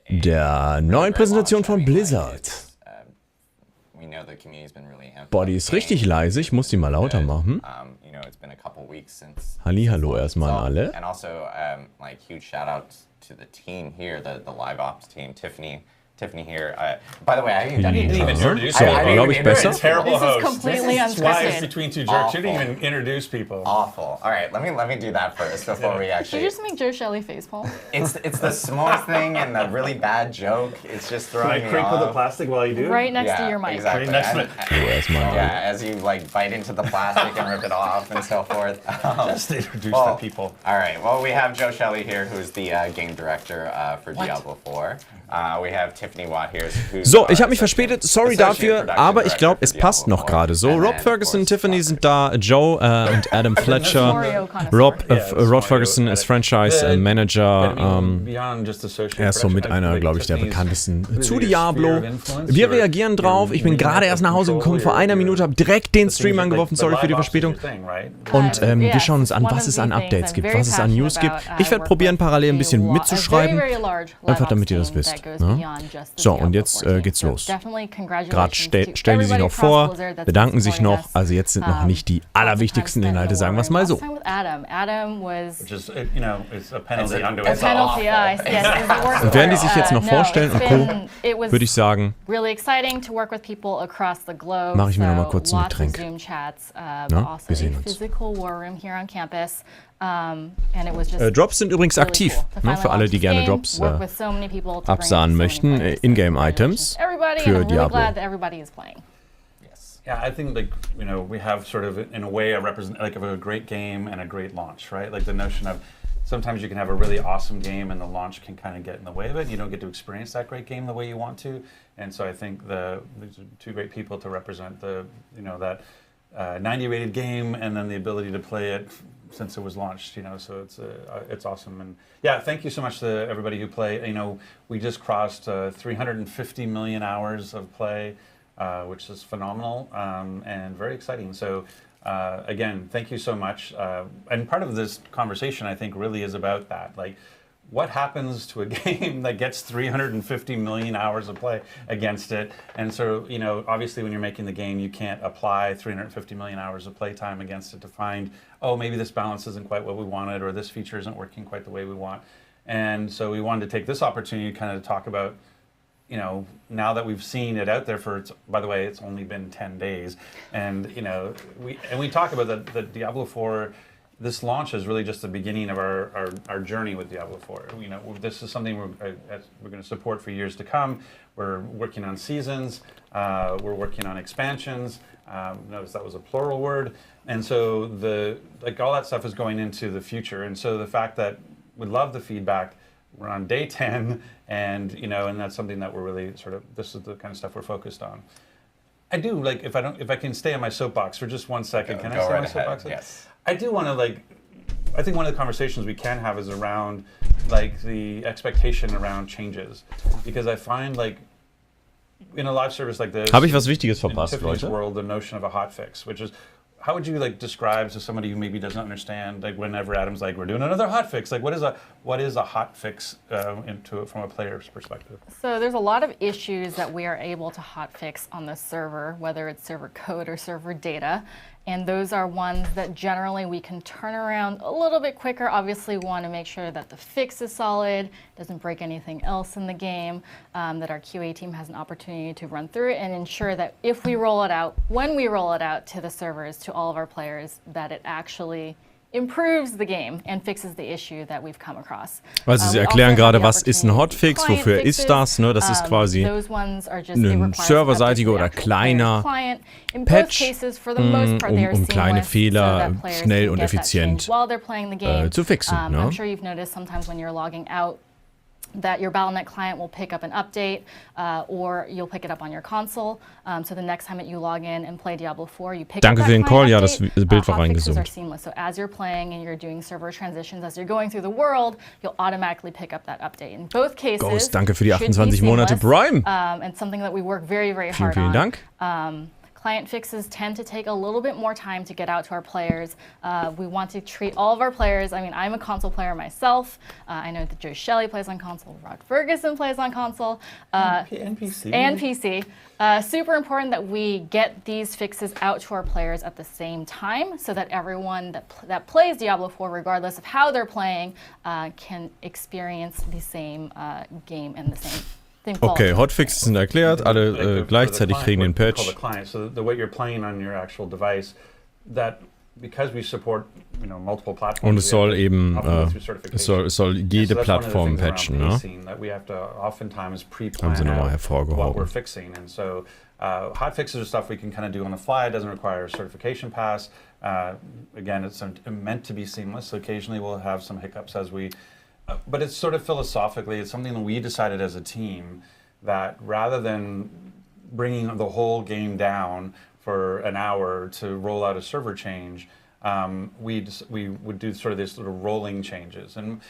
der neuen Präsentation von Blizzard. Boah, die ist richtig leise, ich muss die mal lauter machen. Hallihallo erstmal an alle. And also, like, huge shout out to the team here, the live ops team, Tiffany here. By the way, I didn't even introduce so, glaube ich, besser. Terrible host. This is completely unscripted. Between two jerks. You didn't even introduce people. Awful. All right, let me do that first before we actually. Did you just make Joe Shelley facepalm? It's the smallest thing and the really bad joke. It's just throwing me off. With the plastic while you do. Right next to your mic. Exactly. Right next to it. Yeah, as you like bite into the plastic and rip it off and so forth. Just introduce the people. All right. Well, we have Joe Shelley here, who's the game director for Diablo 4. We have Tiffany Watt here. So, ich habe mich verspätet, sorry dafür, aber ich glaube, es passt noch gerade so. Rob Ferguson, Tiffany sind da, Joe und Adam Fletcher. Rod Ferguson ist Franchise Manager. Er ist somit einer, glaube ich, der bekanntesten zu Diablo. Wir reagieren drauf. Ich bin gerade erst nach Hause gekommen, vor einer Minute, habe direkt den Stream angeworfen, sorry für die Verspätung. Und wir schauen uns an, was es an Updates gibt, was es an News gibt. Ich werde probieren, parallel ein bisschen mitzuschreiben, einfach damit ihr das wisst. Ne? So, und jetzt geht's los. Gerade stellen die sich noch vor, bedanken sich noch, also jetzt sind noch nicht die allerwichtigsten Inhalte, sagen wir es mal so. Und während die sich jetzt noch vorstellen und Co., würde ich sagen, mache ich mir noch mal kurz ein Getränk. Na, wir sehen uns. Drops sind übrigens aktiv, ne, für alle, die gerne Drops absahen möchten. In-Game-Items für Diablo. Yeah, I think we have sort of in a way a great game and a great launch, right? Like the notion of sometimes you can have a really awesome game and the launch can kind of get in the way of it. And you don't get to experience that great game the way you want to. And so I think these are two great people to represent that 90 rated game and then the ability to play it since it was launched, so it's awesome. And yeah, thank you so much to everybody who played. We just crossed 350 million hours of play, which is phenomenal and very exciting. So again, thank you so much. And part of this conversation, I think, really is about that. Like, what happens to a game that gets 350 million hours of play against it? And so, obviously when you're making the game, you can't apply 350 million hours of play time against it to find, oh, maybe this balance isn't quite what we wanted, or this feature isn't working quite the way we want. And so we wanted to take this opportunity to kind of talk about, now that we've seen it out there by the way, it's only been 10 days. And, we talk about the Diablo 4. This launch is really just the beginning of our journey with Diablo 4. This is something we're going to support for years to come. We're working on seasons. We're working on expansions. Notice that was a plural word. And so all that stuff is going into the future. And so the fact that we love the feedback, we're on day 10, and and that's something that we're really this is the kind of stuff we're focused on. I do if I can stay on my soapbox for just 1 second. Can I stay on my soapbox? Yes. I do want to I think one of the conversations we can have is around the expectation around changes, because I find in a live service like this, habe ich was Wichtiges verpasst, in Tiffany's Leute? world, the notion of a hotfix, which is, how would you describe to somebody who maybe doesn't understand, whenever Adam's we're doing another hotfix, what is a hotfix from a player's perspective? So there's a lot of issues that we are able to hotfix on the server, whether it's server code or server data. And those are ones that generally we can turn around a little bit quicker. Obviously, we want to make sure that the fix is solid, doesn't break anything else in the game, that our QA team has an opportunity to run through it and ensure that if we roll it out, when we roll it out to the servers, to all of our players, that it actually improves the game and fixes the issue that we've come across. Also sie erklären gerade, was ist ein Hotfix, wofür ist das, ne? Das ist quasi ein serverseitiger oder kleiner Patch, um kleine Fehler schnell und effizient zu fixen. Ne? I'm sure you've noticed sometimes when you're logging out that your Battle.net client will pick up an update, or you'll pick it up on your console. So the next time that you log in and play Diablo 4, you pick up that Danke für den Call, ja, das Bild war hotfixes are reingezoomt. seamless. So as you're playing and you're doing server transitions, as you're going through the world, you'll automatically pick up that update. In both cases, Ghost, danke für die 28 Monate Prime. And something that we work very, very hard Vielen Dank. Client fixes tend to take a little bit more time to get out to our players. We want to treat all of our players. I mean, I'm a console player myself. I know that Joe Shelley plays on console. Rod Ferguson plays on console. And PC. And PC. Super important that we get these fixes out to our players at the same time so that everyone that plays Diablo 4, regardless of how they're playing, can experience the same game and the same. Okay, Hotfixes sind erklärt, alle gleichzeitig kriegen den Patch. So the way you're playing on your actual device, that because we support, multiple platforms. Und es soll eben, es soll jede Plattform patchen, ne? Haben sie nochmal hervorgehoben. And so hotfixes are stuff we can kind of do on the fly. It doesn't require a certification pass. Again, it's meant to be seamless. So occasionally we'll have some hiccups as we. But it's sort of philosophically, it's something that we decided as a team that rather than bringing the whole game down for an hour to roll out a server change, we would do sort of this little rolling changes. And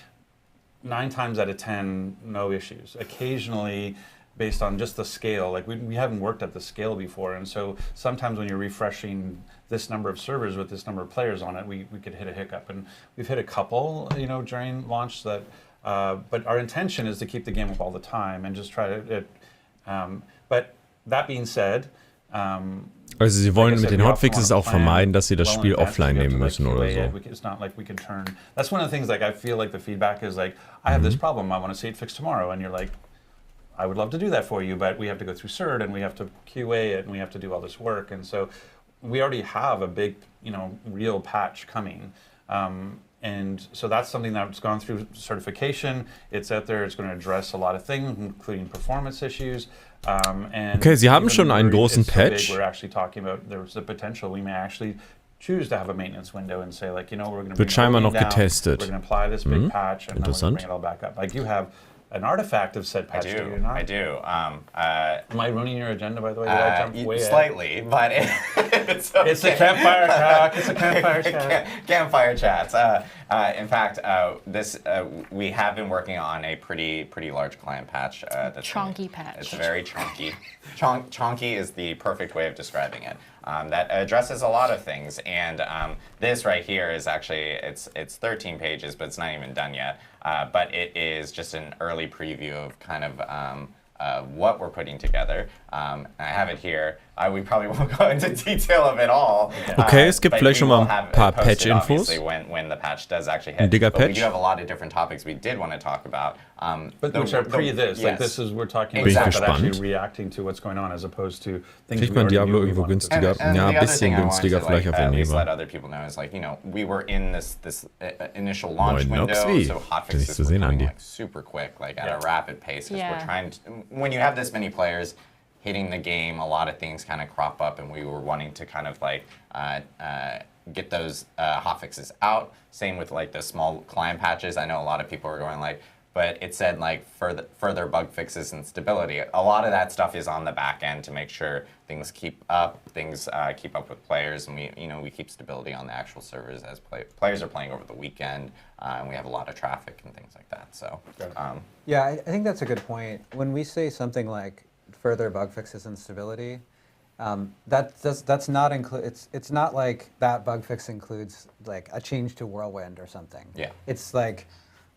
9 times out of 10, no issues. Occasionally, based on just the scale, like we haven't worked at the scale before, and so sometimes when you're refreshing this number of servers with this number of players on it, we could hit a hiccup, and we've hit a couple, during launch that. But our intention is to keep the game up all the time and just try to. But that being said. Also sie wollen mit den Hotfixes auch vermeiden, dass sie das Spiel offline nehmen müssen oder so. It's not like we can turn. That's one of the things. Like I feel like the feedback is like, I have this problem. I want to see it fixed tomorrow, and you're like. I would love to do that for you, but we have to go through CERT and we have to QA it and we have to do all this work. And so we already have a big, real patch coming. And so that's something that's gone through certification. It's out there. It's going to address a lot of things, including performance issues. Okay, sie haben schon einen großen Patch. We're actually talking about there's the potential we may actually choose to have a maintenance window and say, like, we're going to wird scheinbar noch getestet. We're going to apply this big patch and then we're going to bring it all back up. Like you have an artifact of said patch, do you not? I do. Am I ruining your agenda, by the way? Did I jump way slightly, but it's okay. It's a campfire talk. It's a campfire chat. Campfire chats. In fact, we have been working on a pretty large client patch. That's chunky patch. It's very chunky. Chunky is the perfect way of describing it. That addresses a lot of things, and this right here is actually it's 13 pages, but it's not even done yet. But it is just an early preview of kind of what we're putting together. I have it here. We probably won't go into detail of it all. Okay, es gibt vielleicht schon mal ein paar Patch-Infos. When the patch does actually hit. Ein dicker But we Patch. do have a lot of different topics we did want to talk about. But which are pre-this. Yes. Like this is, we're talking Exactly. about actually reacting to what's going on as opposed to things Kriegt we man already Diablo knew we irgendwo wanted to do. günstiger? Ja, ein bisschen günstiger vielleicht auf at least Eneba. let other people know is like, we were in this initial launch Moin, window, Noxy. so hotfixes zu were sehen, coming Andi. like super quick, like at a rapid pace, because Yeah. we're trying to, when you have this many players hitting the game, a lot of things kind of crop up, and we were wanting to kind of like get those hotfixes out. Same with like the small client patches. I know a lot of people are going like, but it said like further bug fixes and stability. A lot of that stuff is on the back end to make sure things keep up with players, and we keep stability on the actual servers as players are playing over the weekend, and we have a lot of traffic and things like that. So yeah, I think that's a good point. When we say something like further bug fixes and stability, that's not include. It's not like that bug fix includes like a change to Whirlwind or something. Yeah. It's like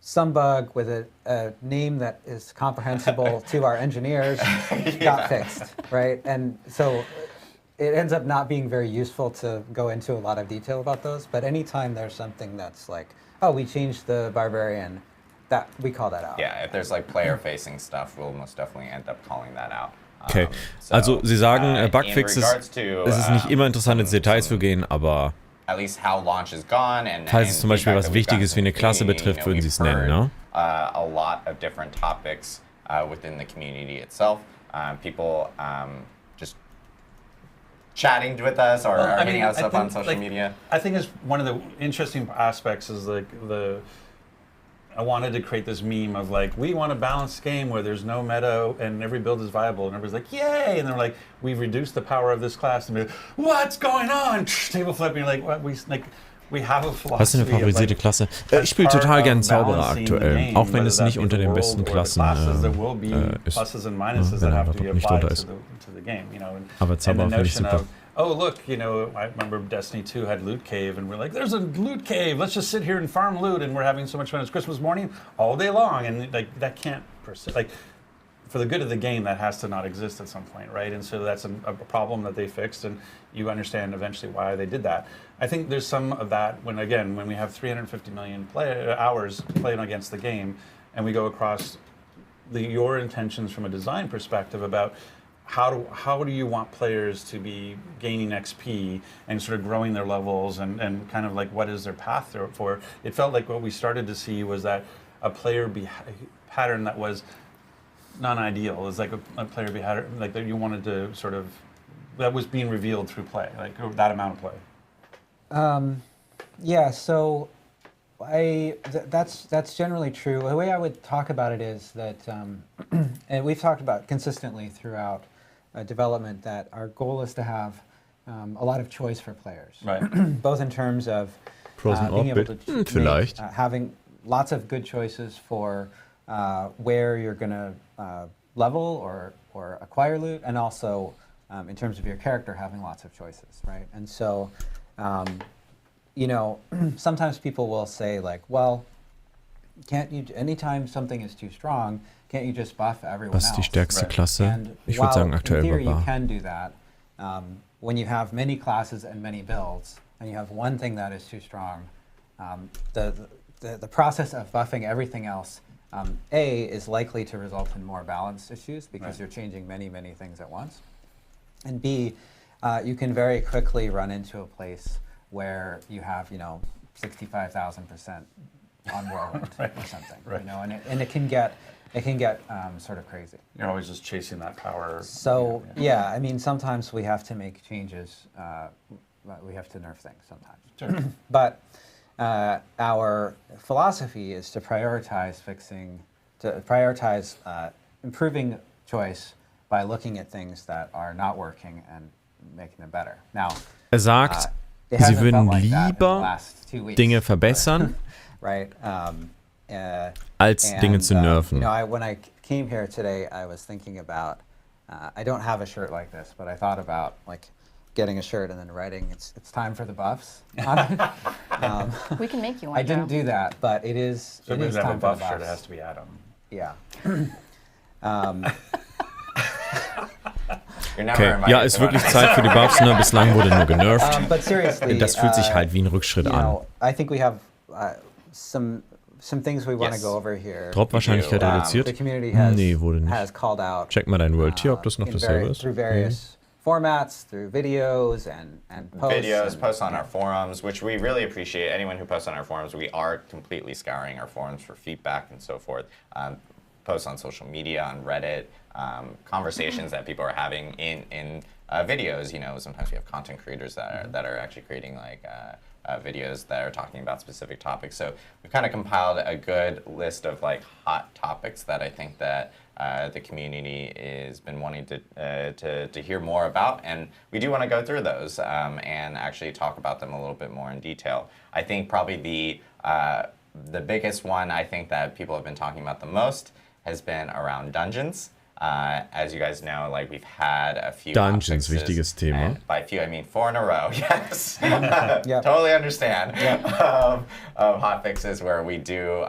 some bug with a name that is comprehensible to our engineers got fixed, right? And so it ends up not being very useful to go into a lot of detail about those. But anytime there's something that's like, oh, we changed the barbarian, that we call that out. yeah, if there's like player-facing stuff, we'll most definitely end up calling that out. Okay, also Sie sagen, Bugfixes, es ist nicht immer interessant, ins Details zu gehen, aber at least how launch is gone, and falls es zum Beispiel feedback was that we've gotten Wichtiges wie eine from the Klasse community, betrifft, würden Sie es we've nennen, ne? heard, a lot of different topics within the community itself. People just chatting with us or hitting us up on social media. I think it's one of the interesting aspects is like I wanted to create this meme of like, we want a balanced game where there's no meta and every build is viable, and everybody's like, yay! And they're like, we've reduced the power of this class, and they're like, what's going on? Table flip, and you're like, what? We have a philosophy. Was ist eine favorisierte Klasse? Ich spiele total gern Zauberer aktuell, auch wenn es nicht unter den besten Klassen ist. Pluses and minuses that have to be applied to the game, Aber Zauberer finde ich super. oh look, you know, I remember Destiny 2 had Loot Cave, and we're like, there's a Loot Cave, let's just sit here and farm loot, and we're having so much fun. It's Christmas morning all day long, and like that can't persist. Like, for the good of the game, that has to not exist at some point, right? And so that's a problem that they fixed, and you understand eventually why they did that. I think there's some of that when we have 350 million hours playing against the game, and we go across your intentions from a design perspective about how do you want players to be gaining XP and sort of growing their levels and kind of like what is their path for. It felt like what we started to see was that a player pattern that was non-ideal. It was like a player behavior like that you wanted to sort of, that was being revealed through play, like that amount of play. Yeah, so that's generally true. The way I would talk about it is that, and we've talked about consistently throughout development, that our goal is to have a lot of choice for players, Right. both in terms of being able to having lots of good choices for where you're going to level or acquire loot, and also in terms of your character having lots of choices, right? And so, you know, sometimes people will say like, well, can't you, anytime something is too strong, can't you just buff everyone Was ist die else? stärkste Klasse? And Ich würde sagen in aktuell theory, you Barbar. can do that. When you have many classes and many builds, and you have one thing that is too strong, the process of buffing everything else, A, is likely to result in more balance issues because you're changing many, many things at once. And B, you can very quickly run into a place where you have, you know, 65,000% on Whirlwind or something, you know, and it can get sort of crazy. You're always just chasing that power. So yeah, I mean, sometimes we have to make changes. We have to nerf things sometimes. Sure. But our philosophy is to prioritize improving choice by looking at things that are not working and making them better. Now, Sagt, it sie hasn't würden felt like that in the lieber last 2 weeks, Dinge verbessern, right? als Dinge zu You nerven. know, when I came here today, I was thinking about, I don't have a shirt like this, but I thought about like getting a shirt and then writing, it's time for the buffs on it. We can make you one. I didn't Joe. do that, but it is, So it if is we have a time for the buff shirt, it buffs. has to be Adam. Yeah. You're never Okay, invited ja, to ist one. wirklich Zeit für die Buffs, ne? Bislang wurde nur genervt. But seriously, Das fühlt sich halt wie ein Rückschritt you an. know, I think we have some things we want to Yes. go over here. Drop-Wahrscheinlichkeit The reduziert? The community has, Nee, wurde nicht. has called out. Check mal dein World Tier, ob das noch dasselbe ist. Through various formats, through videos and posts. Videos, and- posts on our forums, which we really appreciate. Anyone who posts on our forums, we are completely scouring our forums for feedback and so forth. Posts on social media, on Reddit, conversations that people are having in videos. You know, sometimes we have content creators that are actually creating like videos that are talking about specific topics. So we've kind of compiled a good list of like hot topics that I think that the community has been wanting to hear more about, and we do want to go through those and actually talk about them a little bit more in detail. I think probably the biggest one I think that people have been talking about the most has been around dungeons. As you guys know, like we've had a few Dungeons, hotfixes, wichtiges Thema. and by few I mean 4 in a row. Yes, Yep. totally understand. Of hotfixes where we do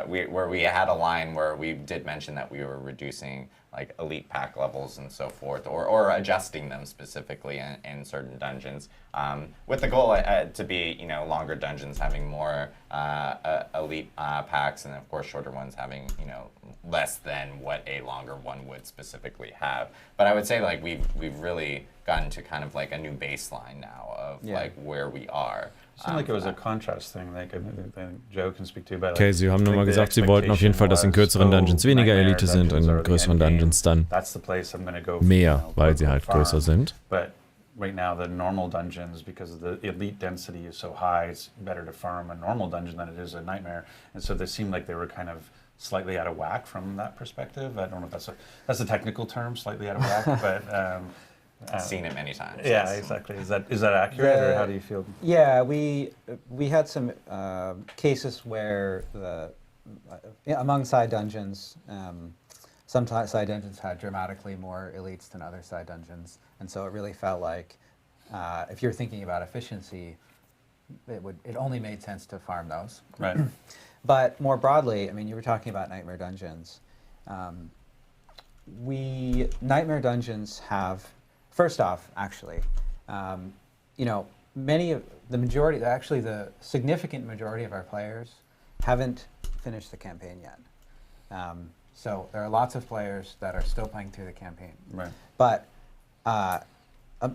where we had a line where we did mention that we were reducing like elite pack levels and so forth, or adjusting them specifically in certain dungeons, with the goal to be, you know, longer dungeons having more elite packs, and of course shorter ones having, you know, less than what a longer one would specifically have. But I would say like we've really gotten to kind of like a new baseline now of like where we are. It seemed like it was a contrast thing, like I think Joe can speak to. But Okay, sie haben nochmal gesagt, sie wollten auf jeden Fall, dass in kürzeren Dungeons weniger Elite sind und in größeren Dungeons dann That's the place I'm gonna go. mehr, weil sie halt größer sind. But right now, the normal dungeons, because the elite density is so high, it's better to farm a normal dungeon than it is a nightmare. And so they seemed like they were kind of slightly out of whack from that perspective. I don't know if that's a technical term, slightly out of whack, but. Seen it many times. Yeah, yes. exactly. Is that accurate, or how do you feel? Yeah, we had some cases where among side dungeons, some side dungeons had dramatically more elites than other side dungeons, and so it really felt like if you're thinking about efficiency, it only made sense to farm those. Right. But more broadly, I mean, you were talking about Nightmare Dungeons. Nightmare Dungeons have, first off, actually, you know, the significant majority of our players haven't finished the campaign yet. So there are lots of players that are still playing through the campaign. Right. But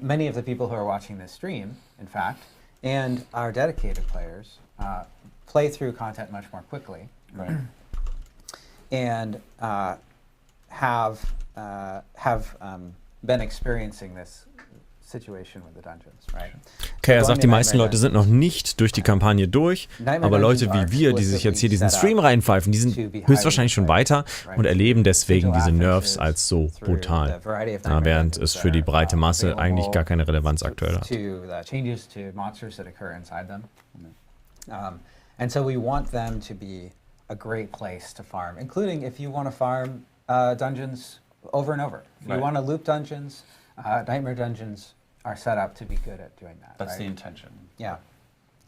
many of the people who are watching this stream, in fact, and our dedicated players play through content much more quickly. Right. And have been experiencing this situation with the dungeons, right? Okay, er sagt, die meisten Leute sind noch nicht durch die Kampagne durch, aber Leute wie wir, die sich jetzt hier diesen Stream reinpfeifen, die sind höchstwahrscheinlich schon weiter und erleben deswegen diese Nerfs als so brutal, während es für die breite Masse eigentlich gar keine Relevanz aktuell hat. Changes to monsters that occur inside them. And so we want them to be a great place to farm, including if you want to farm dungeons over and over. If you want to loop dungeons, Nightmare Dungeons are set up to be good at doing that. That's the intention. Yeah.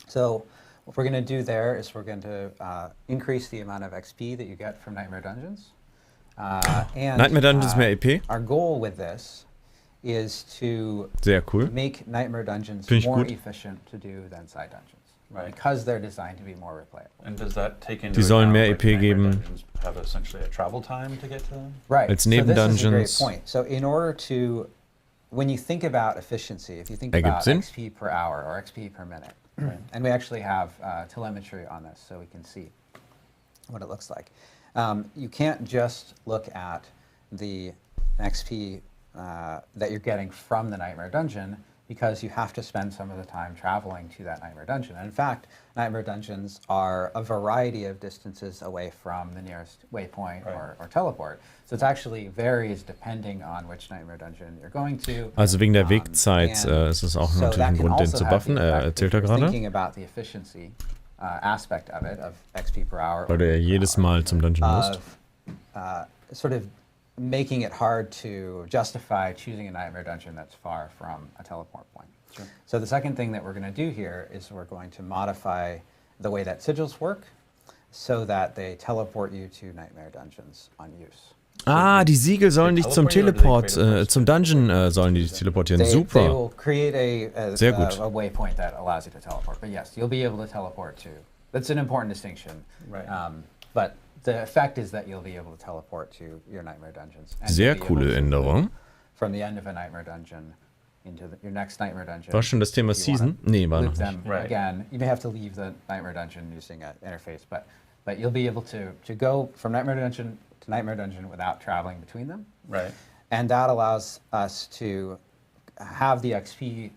So what we're going to do there is we're going to increase the amount of XP that you get from Nightmare Dungeons. And Nightmare Dungeons mehr EP? Our goal with this is to Sehr cool. make Nightmare Dungeons Finde ich more gut. efficient to do than side dungeons. Right. Because they're designed to be more replayable. And does that take into Die sollen account, mehr like, EP Nightmare geben. Dungeons have essentially a travel time to get to them? Right. Als So this is a great Nebendungeons. point. So in order to, when you think about efficiency, if you think Ergibt about Sinn. XP per hour or XP per minute, and we actually have telemetry on this so we can see what it looks like. You can't just look at the XP that you're getting from the Nightmare Dungeon, because you have to spend some of the time traveling to that Nightmare Dungeon. And in fact, Nightmare Dungeons are a variety of distances away from the nearest waypoint or teleport. So it actually varies depending on which Nightmare Dungeon you're going to. Also wegen der Wegzeit ist es auch So natürlich that ein can Grund, den also zu have buffen. the effect, Erzählt if er you're gerade. thinking about the efficiency aspect of it, of XP per hour. Weil du ja jedes Mal zum Dungeon musst. Of sort of making it hard to justify choosing a Nightmare Dungeon that's far from a teleport point. Sure. So the second thing that we're going to do here is we're going to modify the way that sigils work so that they teleport you to Nightmare Dungeons on use. Ah, die Siegel sollen dich zum Teleport, zum Dungeon sollen die dich teleportieren. They Super. will create a Sehr gut. waypoint that allows you to teleport. But yes, you'll be able to teleport to. That's an important distinction. Right. But the effect is that you'll be able to teleport to your Nightmare Dungeons. And Sehr you'll be able coole to Änderung. move from the end of a Nightmare Dungeon into your next Nightmare Dungeon. War schon das Thema If you wanna Season? Nee, war loop noch them nicht. Right. Again, you may have to leave the Nightmare Dungeon using an interface, but you'll be able to go from Nightmare Dungeon to Nightmare Dungeon without traveling between them. Right. And that allows us to have the XP,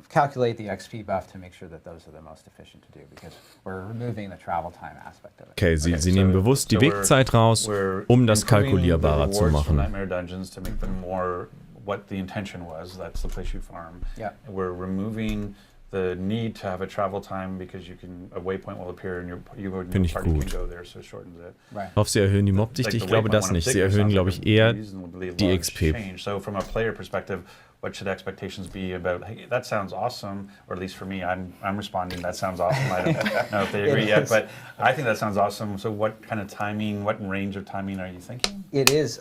calculate the XP buff to make sure that those are the most efficient to do, because we're removing the travel time aspect of it. Okay, sie Okay, nehmen so- bewusst die so we're- Wegzeit raus, we're das improving kalkulierbarer the zu rewards from machen. Nightmare Dungeons to make them more what the intention was. That's the place you farm. Yeah. We're removing the need to have a travel time because a waypoint will appear and your Finde ich party gut. can go there, so it shortens it. Right. Ich hoffe, sie erhöhen die Mob-Dichte. Ich glaube das nicht. Sie erhöhen, glaube ich, eher die XP. So from a player perspective, what should expectations be about, hey, that sounds awesome, or at least for me, I'm responding, that sounds awesome. I don't know if they agree yet, but I think that sounds awesome. So what kind of timing, what range of timing are you thinking? It is,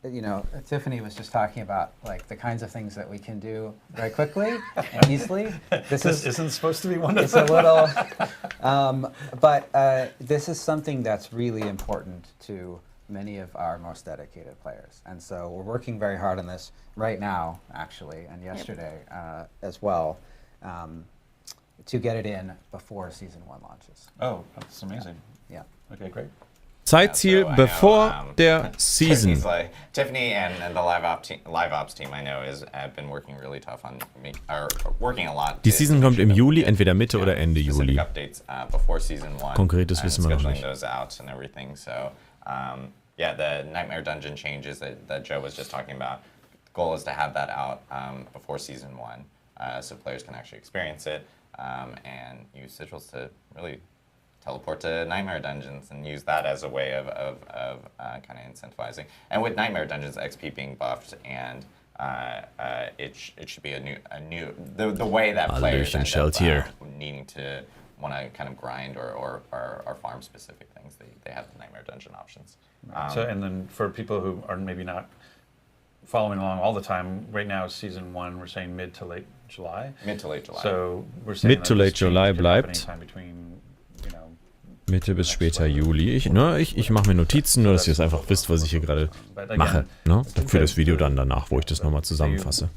you know, Tiffany was just talking about like the kinds of things that we can do very quickly and easily. This isn't supposed to be one of It's them. a little, but this is something that's really important to many of our most dedicated players. And so we're working very hard on this right now, actually, and yesterday as well, to get it in before Season 1 launches. Oh, that's amazing. Yeah. Okay, great. Zeitziel So I know, bevor der Season. Tiffany's like, Tiffany and the live ops team I know have been working really tough on working a lot. Die Season kommt im Juli, entweder Mitte oder Ende Juli. Updates before Season 1. Konkretes wissen wir noch scheduling nicht. those out and everything. So yeah, the Nightmare Dungeon changes that Joe was just talking about. The goal is to have that out before Season 1, so players can actually experience it and use sigils to really teleport to Nightmare Dungeons and use that as a way of kind of incentivizing. And with Nightmare Dungeons, XP being buffed and it should be a new the way that players end up needing to want to kind of grind or farm specific things. They have the Nightmare Dungeon options. So and then for people who are maybe not following along all the time, right now season 1 we're saying mid to late July. Mid to late July. So we're saying mid to late July bleibt. Mitte bis später Juli. Ich mache mir Notizen, nur dass ihr es einfach wisst, was ich hier gerade mache. Ne? Für das Video dann danach, wo ich das nochmal zusammenfasse.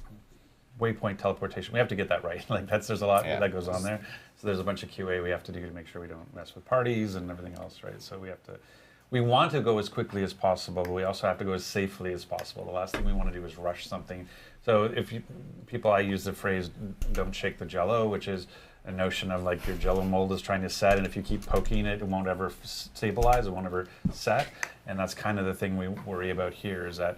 Waypoint teleportation. We have to get that right. Like there's a lot that goes on there. So there's a bunch of QA we have to do to make sure we don't mess with parties and everything else, right? So we want to go as quickly as possible, but we also have to go as safely as possible. The last thing we want to do is rush something. So I use the phrase "don't shake the Jello," which is a notion of like your Jello mold is trying to set, and if you keep poking it, it won't ever stabilize, it won't ever set, and that's kind of the thing we worry about here is that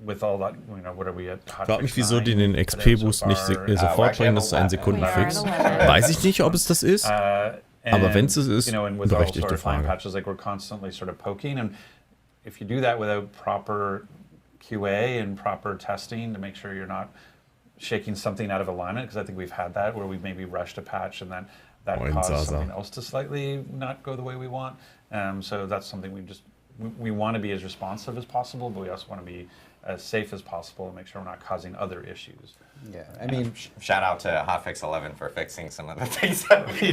with all that, what are we at? Ich frage mich, wieso die den XP-Boost nicht sofort bringen, das ist ein Sekundenfix. Weiß ich nicht, ob es das ist, aber wenn es ist, berechtigte Frage. Patches, like we're constantly sort of poking, and if you do that without proper QA and proper testing to make sure you're not shaking something out of alignment, because I think we've had that where we've maybe rushed a patch and that caused something else to slightly not go the way we want. So that's something we want to be as responsive as possible, but we also want to be as safe as possible and make sure we're not causing other issues. Yeah, I mean, shout out to Hotfix 11 for fixing some of the things that we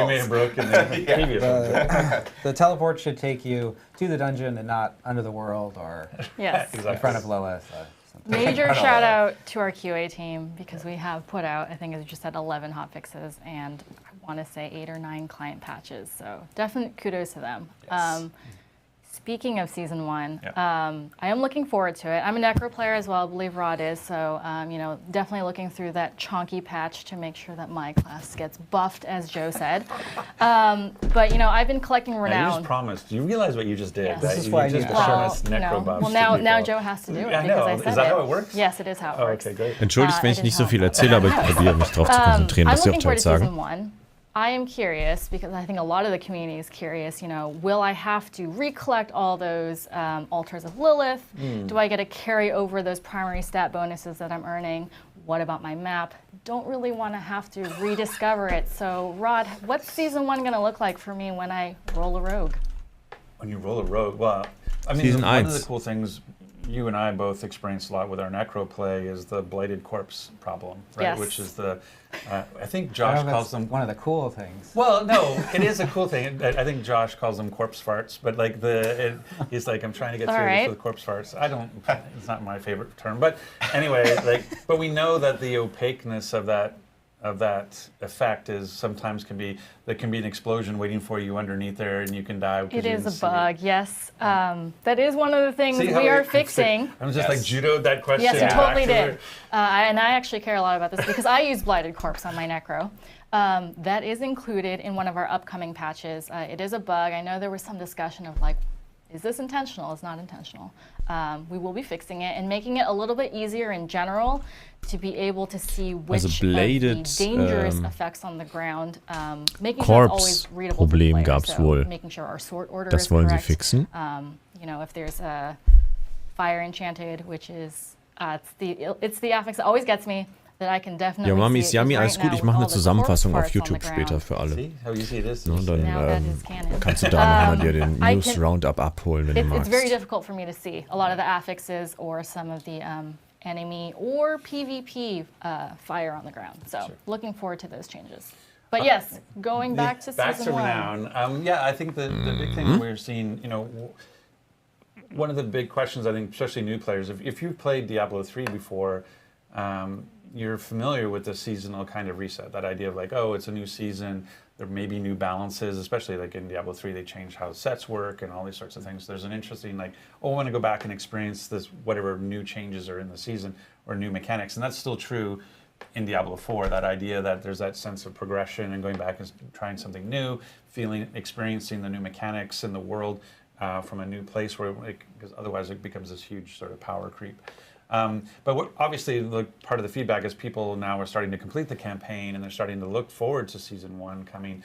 may have broken the previous one. The teleport should take you to the dungeon and not under the world or in front of Lilith. Major shout out to our QA team because we have put out, I think as you just said, 11 hotfixes and I want to say 8 or 9 client patches. So definite kudos to them. Yes. Speaking of season 1, I am looking forward to it. I'm a Necro player as well, I believe Rod is, so definitely looking through that chonky patch to make sure that my class gets buffed, as Joe said. But I've been collecting renown. You just promised. You realize what you just did. Yes. This is why you just promised Necro buffs. Well, now Joe has to do it because I said Is that how it works? Yes, it is how it works. Okay, great. Entschuldigt, wenn ich nicht so viel erzähle, aber ich probiere mich darauf zu konzentrieren, was Sie auch direkt sagen. I am curious because I think a lot of the community is curious, will I have to recollect all those altars of Lilith? Do I get to carry over those primary stat bonuses that I'm earning? What about my map? Don't really want to have to rediscover it. So Rod, what's season 1 going to look like for me when I roll a rogue? When you roll a rogue? Well, I mean, season one of the cool things you and I both experienced a lot with our Necro play is the blighted corpse problem, right? Yes. Which is I think Josh calls them one of the cool things. Well, no, it is a cool thing. I think Josh calls them corpse farts, but like he's like, I'm trying to get through this with corpse farts. It's not my favorite term, but anyway, but we know that the opaqueness of that effect is sometimes can be an explosion waiting for you underneath there, and you can die. It is a bug, yes. That is one of the things we are fixing. I'm just like judoed that question. Yes, you totally did. And I actually care a lot about this because I use Blighted Corpse on my Necro. That is included in one of our upcoming patches. It is a bug. I know there was some discussion of like, is this intentional? It's not intentional. We will be fixing it and making it a little bit easier in general to be able to see which of the dangerous effects on the ground, making sure it's always readable to the player, so making sure our sort order is correct. Sie fixen. If there's a fire enchanted, which is it's the affix that always gets me. That I can definitely ja, Mami, Yami, alles gut. Ich mache eine Zusammenfassung auf YouTube später für alle. Dann kannst du da nochmal dir den News Roundup abholen, wenn du magst. It's very difficult for me to see a lot of the affixes or some of the enemy or PvP fire on the ground. So looking forward to those changes. But yes, going back to season 1. Renown. I think the big thing we're seeing, one of the big questions I think, especially new players, if you've played Diablo 3 before, you're familiar with the seasonal kind of reset, that idea of like, oh, it's a new season, there may be new balances, especially like in Diablo 3, they changed how sets work and all these sorts of things. There's an interesting like, I want to go back and experience this, whatever new changes are in the season or new mechanics. And that's still true in Diablo 4, that idea that there's that sense of progression and going back and trying something new, experiencing the new mechanics in the world from a new place where, because otherwise it becomes this huge sort of power creep. But obviously, part of the feedback is people now are starting to complete the campaign and they're starting to look forward to season 1 coming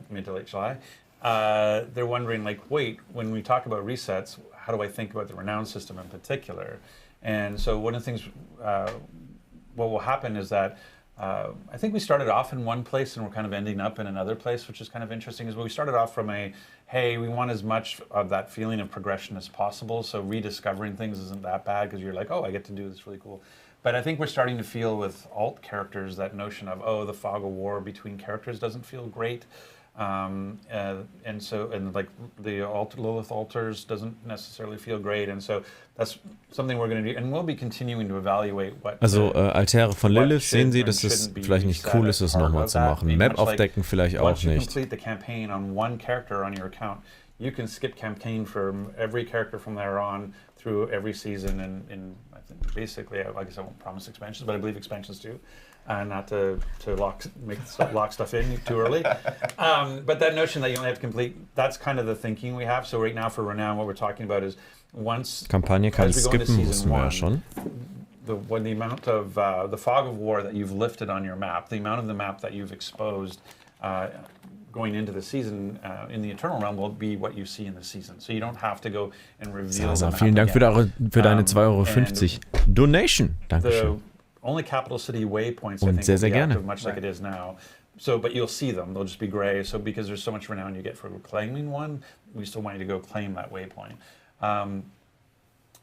mid to late July. They're wondering, like, wait, when we talk about resets, how do I think about the renown system in particular? And so one of the things, what will happen is that I think we started off in one place and we're kind of ending up in another place, which is kind of interesting. Is we started off from hey, we want as much of that feeling of progression as possible. So rediscovering things isn't that bad because you're like, oh, I get to do this really cool. But I think we're starting to feel with alt characters that notion of, oh, the fog of war between characters doesn't feel great. And like the Lilith altars doesn't necessarily feel great. And so that's something we're going to do. And we'll be continuing to evaluate what. Also Altäre von Lilith, sehen Sie, dass es vielleicht nicht cool ist, das nochmal zu machen. Map aufdecken vielleicht auch Once you nicht. complete the campaign on one character on your account, you can skip campaign for every character from there on through every season. And I think basically, I guess I won't promise expansions, but I believe expansions do. Not to lock stuff in too early. But that notion that you only have to complete, that's kind of the thinking we have. So right now for Renown, what we're talking about is once Kampagne kann as we go into skippen, season wussten wir ja one, schon. when the amount of the fog of war that you've lifted on your map, the amount of the map that you've exposed going into the season in the Eternal Realm will be what you see in the season. So you don't have to go and reveal Sasa, the map vielen Dank again. für deine 2,50 € Donation. Dankeschön. Only capital city waypoints, I Und think, sehr, will sehr be gerne. active, much like it is now. So, but you'll see them. They'll just be gray. So, because there's so much renown you get for claiming one, we still want you to go claim that waypoint. And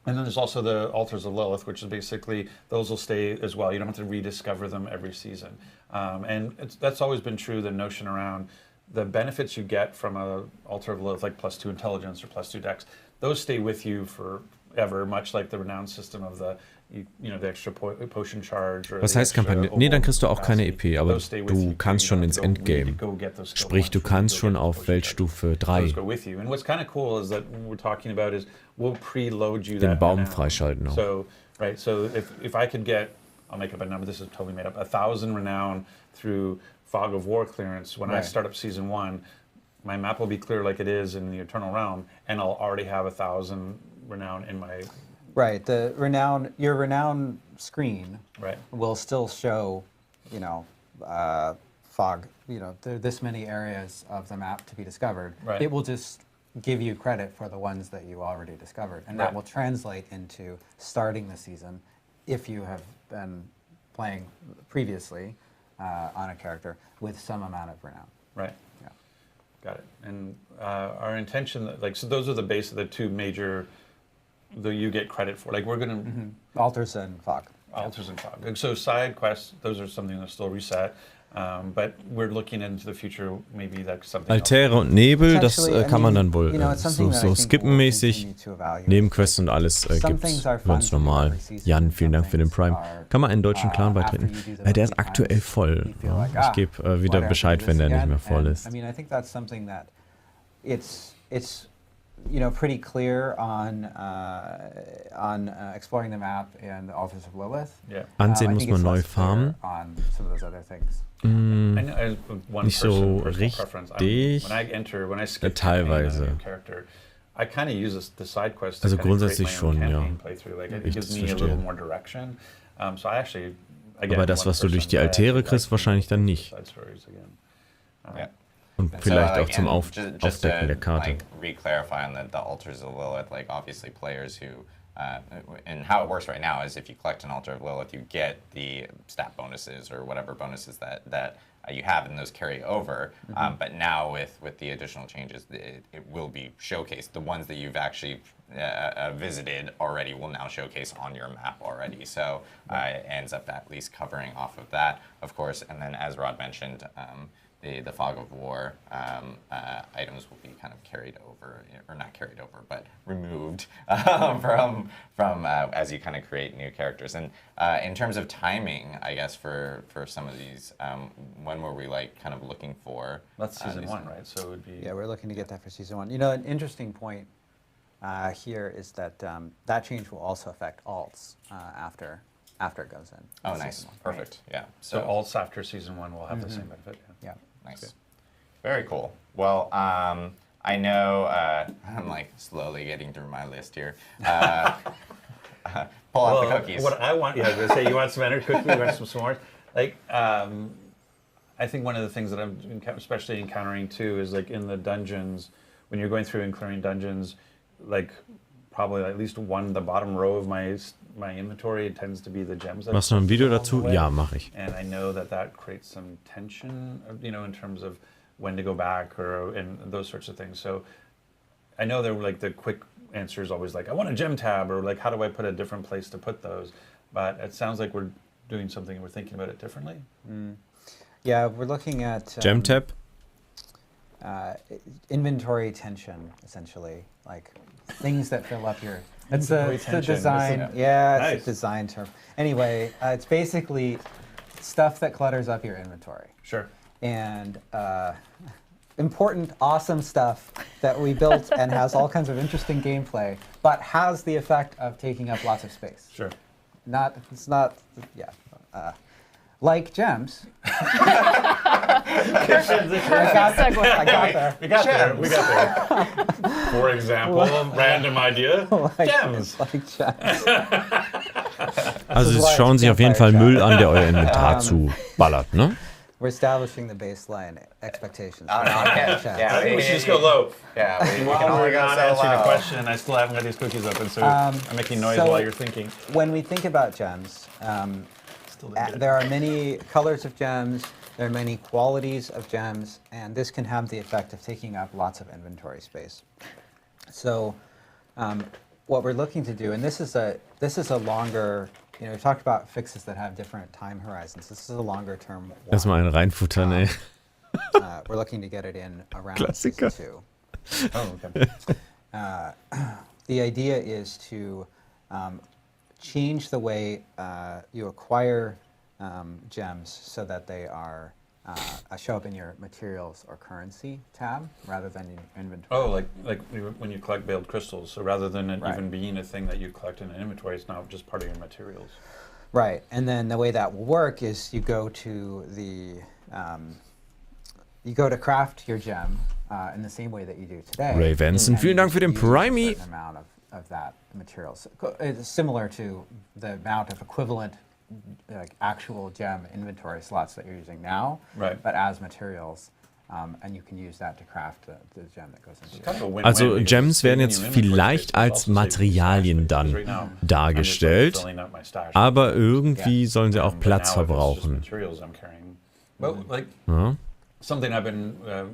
then there's also the Altars of Lilith, which is basically, those will stay as well. You don't have to rediscover them every season. And that's always been true, the notion around the benefits you get from a Altar of Lilith, like +2 intelligence or +2 dex, those stay with you forever, much like the renown system of the the extra potion charge. Was heißt Kampagne? Nee, dann kriegst du auch keine EP, aber du kannst schon ins Endgame. Sprich, du kannst schon auf Weltstufe 3 den Baum freischalten. Auch. So if I could get, I'll make up a number, this is totally made up, 1,000 renown through Fog of War clearance, when I start up season 1, my map will be clear like it is in the Eternal Realm, and I'll already have 1,000 renown in my... Right, your renown screen will still show, fog, this many areas of the map to be discovered. Right. It will just give you credit for the ones that you already discovered, and that will translate into starting the season if you have been playing previously on a character with some amount of renown. Right. Yeah. Got it. And our intention, so those are the two major that you get credit for. Like we're going to... Altars and Fog. Altars and Fog. So side quests, those are something that still reset. But we're looking into the future, maybe that's something Altäre und Nebel, das kann man dann wohl so skippenmäßig, Nebenquests und alles gibt's ganz normal. Jan, vielen Dank für den Prime. Kann man einen deutschen Clan beitreten? Der ist aktuell voll. Ich gebe wieder Bescheid, wenn der nicht mehr voll ist. I mean, I think that's something that it's pretty clear on exploring the map and the Altars of Lilith. Ansehen muss man neu farmen. On some of those other things. Nicht so richtig, teilweise. Also grundsätzlich schon, ja. Ich das verstehe. Aber das, was du durch die Altäre kriegst, wahrscheinlich dann nicht. Und vielleicht auch zum Aufdecken der Karte. Like, re-clarify on the Altars of Lilith, like obviously players who, and how it works right now is if you collect an Altar of Lilith, you get the stat bonuses or whatever bonuses that you have, and those carry over. But now with the additional changes, it will be showcased. The ones that you've actually visited already will now showcase on your map already. So it ends up at least covering off of that, of course. And then as Rod mentioned, the Fog of War items will be kind of carried over, or not carried over, but removed from as you kind of create new characters. And in terms of timing, I guess for some of these, when were we kind of looking for? That's season 1, right? So it would be. Yeah, we're looking to get that for season 1. An interesting point here is that that change will also affect alts after it goes in. Oh, nice. Perfect. Right. Yeah. So alts after season 1 will have the same benefit. Yeah. Nice. Very cool. Well, I know I'm slowly getting through my list here. Pull out the cookies. What I want, I was going to say, you want some energy cookies, you want some s'mores? I think one of the things that I'm especially encountering too is in the dungeons, when you're going through and clearing dungeons, probably at least the bottom row of my inventory tends to be the gems. Machst du noch ein Video dazu? Ja, mache ich. And I know that creates some tension, in terms of when to go back and those sorts of things. So I know they're like the quick answer is always like, I want a gem tab, or like, how do I put a different place to put those? But it sounds like we're doing something, we're thinking about it differently. Yeah, we're looking at Gem tab? Inventory tension, essentially, like things that fill up your. It's Inventory the tension, design. listen. Yeah, Nice. it's a design term. Anyway, it's basically stuff that clutters up your inventory. Sure. And important, awesome stuff that we built and has all kinds of interesting gameplay, but has the effect of taking up lots of space. Sure. It's not, yeah. Like gems. Perfect segue. I got there. We got there. For example, random idea, gems. Like gems. Also is why schauen it's Sie auf jeden Fall Campfire Müll an, der euer Inventar zuballert, ne? We're establishing the baseline expectations. Oh, no, okay. Yeah, I think we should just go low. Yeah, we can While only we're go not so answering a low. question, I still haven't got these cookies open, so I'm making noise so- while you're thinking. When we think about gems, Still didn't get it. there are many colors of gems, there are many qualities of gems, and this can have the effect of taking up lots of inventory space. So what we're looking to do, and this is a longer, we've talked about fixes that have different time horizons. This is a longer term one. Erstmal einen reinfuttern, ey. We're looking to get it in around Klassiker. season 2. Oh, okay. The idea is to change the way you acquire gems so that they are show up in your materials or currency tab rather than in inventory. Oh, like when you collect veiled crystals. So rather than it Right. even being a thing that you collect in an inventory, it's now just part of your materials. Right, and then the way that will work is you go to craft your gem in the same way that you do today. Ray Benson, and vielen Dank für den use a Primey. certain amount of that materials. It's similar to the amount of equivalent like actual gem inventory slots that you're using now, Right. but as materials, and you can use that to craft the gem that goes into Kind of a your. win-win, Also because Gems werden saving jetzt your inventory vielleicht space, but als also saving your stash Materialien space, dann because right now, I'm just, like, dargestellt, filling up my stash. aber irgendwie sollen sie auch But Platz now if it's just verbrauchen. materials I'm carrying. But like Ja? something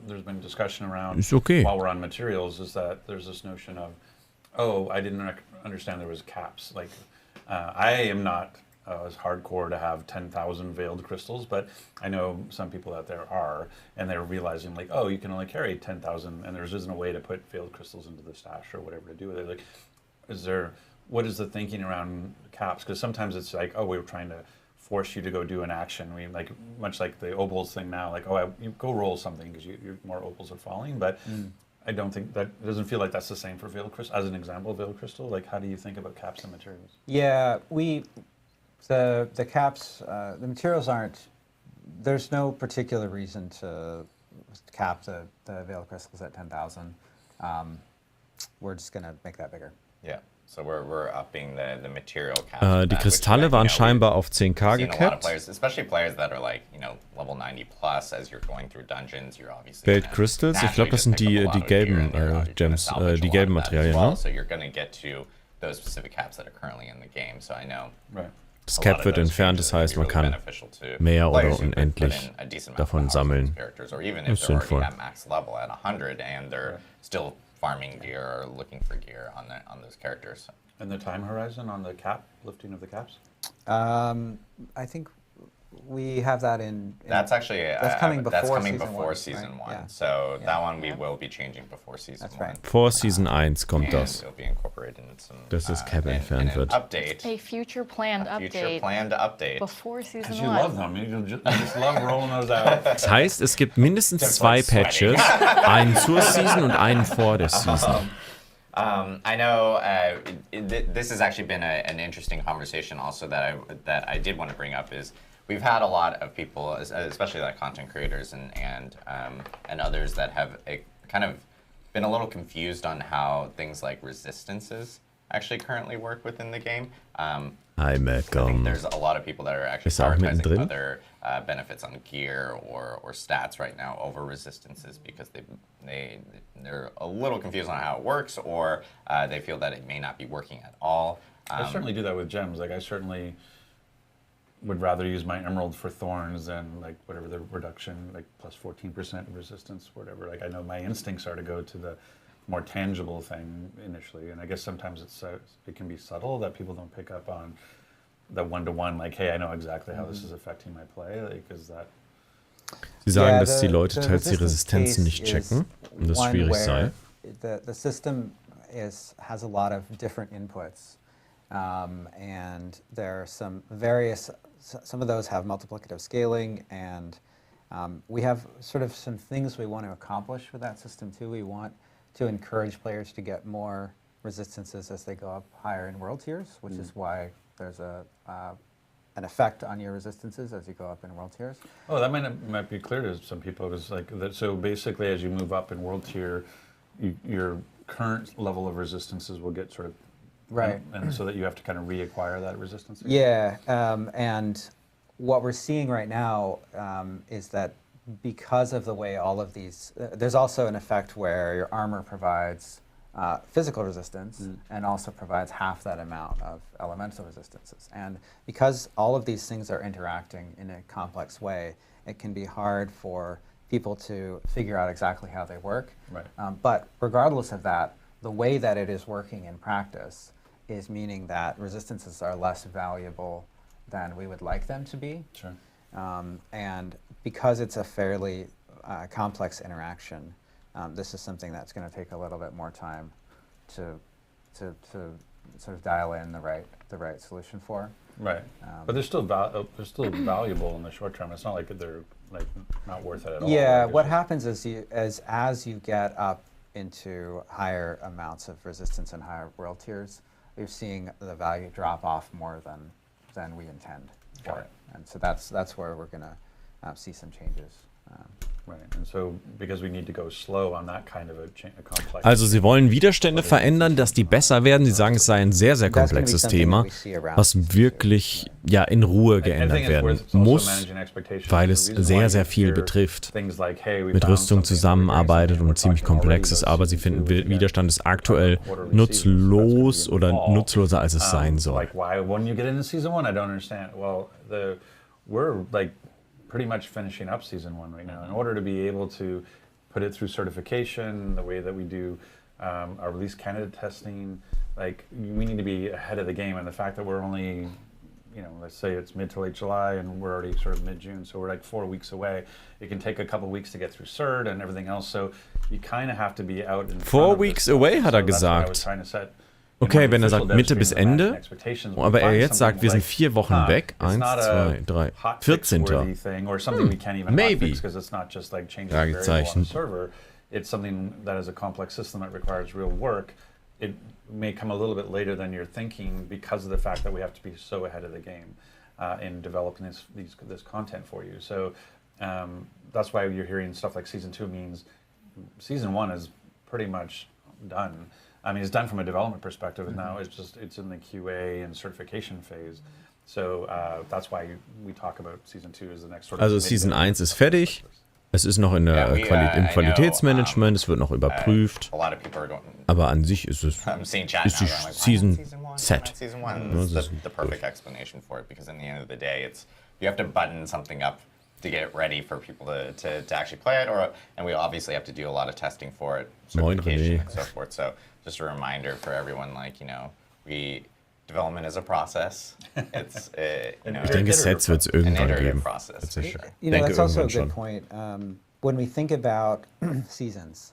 there's been discussion around Ist okay. while we're on materials is that there's this notion of, oh, I didn't understand there was caps. Like I am not as hardcore to have 10,000 veiled crystals, but I know some people out there are, and they're realizing like, oh, you can only carry 10,000, and there isn't a way to put veiled crystals into the stash or whatever to do with it. Like, what is the thinking around caps? Because sometimes it's like, oh, we were trying to force you to go do an action. I mean, like much like the opals thing now, like, oh, you go roll something because more opals are falling, but I don't think that, it doesn't feel like that's the same for veiled crystal. As an example, veiled crystal, like how do you think about caps and materials? Yeah, the caps, the materials aren't. There's no particular reason to cap the veiled crystals at 10,000. We're just gonna make that bigger. Yeah, so we're upping the material count. Die Kristalle waren scheinbar auf 10k Seen a lot of gecapped. players, especially players that are like, level 90 plus, as you're going through dungeons, you're obviously Veiled gonna Crystals, ich naturally glaube, das just sind pick die, up a lot die of gear gelben and you're obviously gonna Gems, salvage die a lot gelben of that as Materialien, well. ne? So you're gonna get to those specific caps that are currently in the game. So I know Right. Das a lot Cap of wird those entfernt, changes das heißt, would man be really kann beneficial to mehr oder players who put unendlich in a decent amount of davon hours on sammeln. those characters, or even Ist if they're already sinnvoll. at max level at 100 and they're still farming gear or looking for gear on those characters. And the time horizon on the cap, lifting of the caps? I think we have that in. That's actually That's coming before season season one. one, right? Yeah. So Yeah. that one we will be changing before season That's one. right. Vor Season 1 kommt And das. it'll be incorporated in some Dass das Cap in entfernt an wird. update. A future planned Future update planned update. before season Because you love one. them. You just love rolling those out. Das heißt, es gibt mindestens Just 2 like sweating. Patches, einen zur Season und einen vor der Season. I know this has actually been an interesting conversation also that I did want to bring up is we've had a lot of people, especially like content creators and others that have kind of been a little confused on how things like resistances actually currently work within the game. Hi, I think Malcolm. there's a lot of people that are actually Ist er auch prioritizing mittendrin? other benefits on gear or stats right now over resistances because they're a little confused on how it works, or they feel that it may not be working at all. I certainly do that with gems. Like I certainly would rather use my emerald for thorns than like whatever the reduction, like plus 14% resistance, whatever. Like I know my instincts are to go to the more tangible thing initially, and I guess sometimes it can be subtle that people don't pick up on the one-to-one. Like, hey, I know exactly how this is affecting my play. Like, is that? Sie sagen, Yeah, dass die Leute the teils die resistance Resistenzen nicht case checken und das one schwierig where sei. The system has a lot of different inputs, and there are some of those have multiplicative scaling, and we have sort of some things we want to accomplish with that system too. We want to encourage players to get more resistances as they go up higher in world tiers, which is why there's an effect on your resistances as you go up in world tiers. Oh, that might be clear to some people. It was like that. So basically, as you move up in world tier, your current level of resistances will get sort of Right. and so that you have to kind of reacquire that resistance again? Yeah, and what we're seeing right now is that because of the way all of these, there's also an effect where your armor provides physical resistance and also provides half that amount of elemental resistances. And because all of these things are interacting in a complex way, it can be hard for people to figure out exactly how they work. Right. But regardless of that, the way that it is working in practice is meaning that resistances are less valuable than we would like them to be. Sure. And because it's a fairly complex interaction, this is something that's going to take a little bit more time to sort of dial in the right solution for. Right. But they're still valuable in the short term. It's not like they're like not worth it at all. Yeah. Like, What happens is as you get up into higher amounts of resistance and higher world tiers, you're seeing the value drop off more than we intend for it. And so that's where we're going to see some changes. Right. And so because we need to go slow on that kind of a complex. Also sie wollen Widerstände verändern, dass die besser werden. Sie sagen, es sei ein sehr, sehr komplexes Thema, was wirklich ja in Ruhe geändert werden muss, weil es sehr, sehr viel betrifft. Mit Rüstung zusammenarbeitet und ziemlich komplex ist, aber sie finden, Widerstand ist aktuell nutzlos oder nutzloser, als es sein soll. Like, why wouldn't you get into season 1? I don't understand. Well, we're like pretty much finishing up season 1 right now. In order to be able to put it through certification, the way that we do our release candidate testing, like we need to be ahead of the game. And the fact that we're only, let's say it's mid to late July and we're already sort of mid-June, so we're like 4 weeks away. It can take a couple weeks to get through cert and everything else. So you kind of have to be out in 4 weeks away, hat er gesagt. Okay, wenn er sagt Mitte bis Ende, aber er jetzt sagt, wir sind 4 Wochen weg. 1, 2, 3, 14. Maybe. Fragezeichen. It's something that is a complex system that requires real work. It may come a little bit later than you're thinking because of the fact that we have to be so ahead of the game in developing this content for you. So that's why you're hearing stuff like Season 2 means Season 1 is pretty much done. I mean, it's done from a development perspective, and now it's in the QA and certification phase. So that's why we talk about Season 2 as the next sort of. Also Season 1 ist fertig. Es ist noch in der im Qualitätsmanagement, es wird noch überprüft. Aber an sich ist es ist die Season set. Season 1 is the perfect explanation for it, because in the end of the day, you have to button something up to get ready for people to actually play it, and we obviously have to do a lot of testing for it, certification and so forth. So just a reminder for everyone, like, development is a process. It's ich denke, Sets wird es irgendwann geben. That's also a good point. When we think about seasons,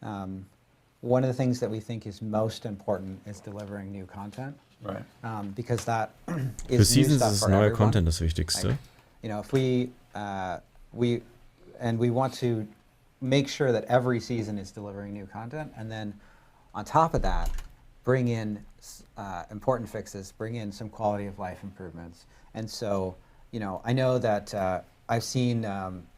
one of the things that we think is most important is delivering new content. Right. Because that Für is Seasons new ist stuff for neuer everyone. Content das Wichtigste. If we want to make sure that every season is delivering new content, and then on top of that, bring in important fixes, bring in some quality of life improvements. And so, I know that I've seen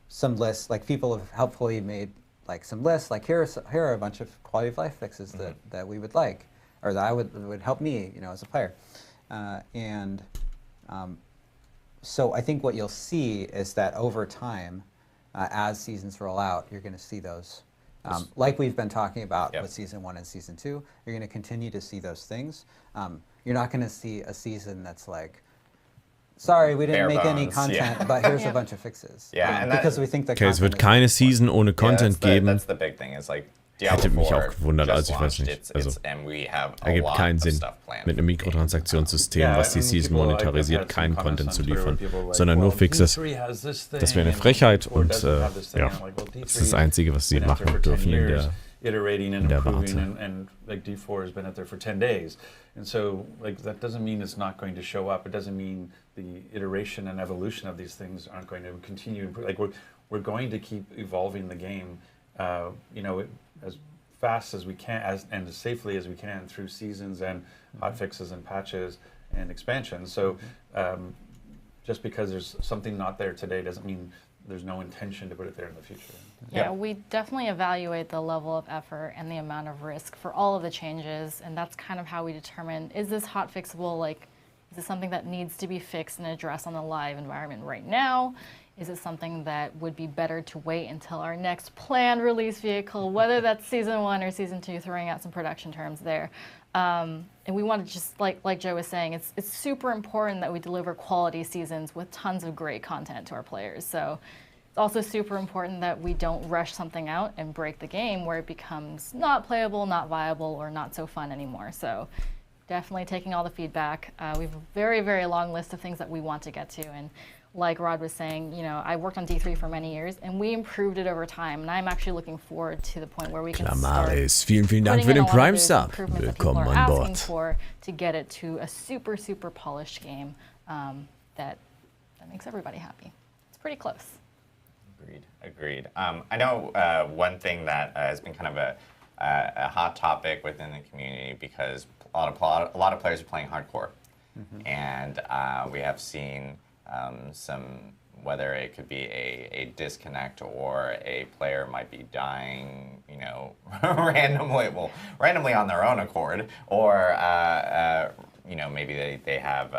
some lists, like people have helpfully made like some lists, like here are a bunch of quality of life fixes that we would like. or that would help me, as a player. So I think what you'll see is that over time, as seasons roll out, you're going to see those. Like we've been talking about with Season 1 and Season 2, you're going to continue to see those things. You're not going to see a season that's like, sorry, we didn't make any content, but here's a bunch of fixes. And because we think that Okay, es wird keine Season ohne Content geben. That's the big thing. Is like Hätte mich auch gewundert, also ich weiß nicht. Also, ergibt keinen Sinn, mit einem Mikrotransaktionssystem, was die Season monetarisiert, keinen Content zu liefern, sondern nur Fixes. Das wäre eine Frechheit und ja, das ist das Einzige, was sie machen dürfen in der Warte. And like D4 has been out there for 10 days. And so like that doesn't mean it's not going to show up. It doesn't mean the iteration and evolution of these things aren't going to continue. Like we're going to keep evolving the game, as fast as we can, and as safely as we can through seasons and hotfixes and patches and expansions. So just because there's something not there today doesn't mean there's no intention to put it there in the future. Yeah, we definitely evaluate the level of effort and the amount of risk for all of the changes, and that's kind of how we determine, is this hot fixable? Like, is this something that needs to be fixed and addressed on the live environment right now? Is it something that would be better to wait until our next planned release vehicle, whether that's Season 1 or Season 2, throwing out some production terms there. And we want to just, like Joe was saying, it's super important that we deliver quality seasons with tons of great content to our players. So it's also super important that we don't rush something out and break the game where it becomes not playable, not viable, or not so fun anymore. So definitely taking all the feedback. We have a very, very long list of things that we want to get to. And like Rod was saying, I worked on D3 for many years, and we improved it over time. And I'm actually looking forward to the point where we can start vielen Dank für den Prime Sub. Willkommen an Bord. To get it to a super, super polished game that makes everybody happy. It's pretty close. Agreed. I know one thing that has been kind of a hot topic within the community, because a lot of players are playing hardcore, and we have seen some, whether it could be a disconnect or a player might be dying, randomly on their own accord, or maybe they have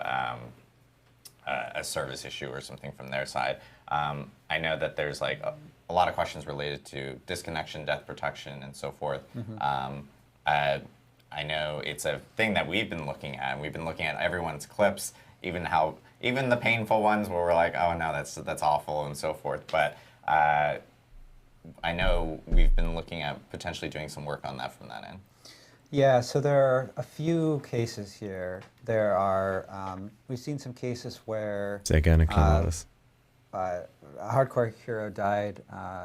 a service issue or something from their side. I know that there's like a lot of questions related to disconnection, death protection, and so forth. I know it's a thing that we've been looking at. We've been looking at everyone's clips, even the painful ones where we're like, oh no, that's awful and so forth. But I know we've been looking at potentially doing some work on that from that end. Yeah, so there are a few cases here. There are, we've seen some cases where Sehr gerne, klar das. A hardcore hero died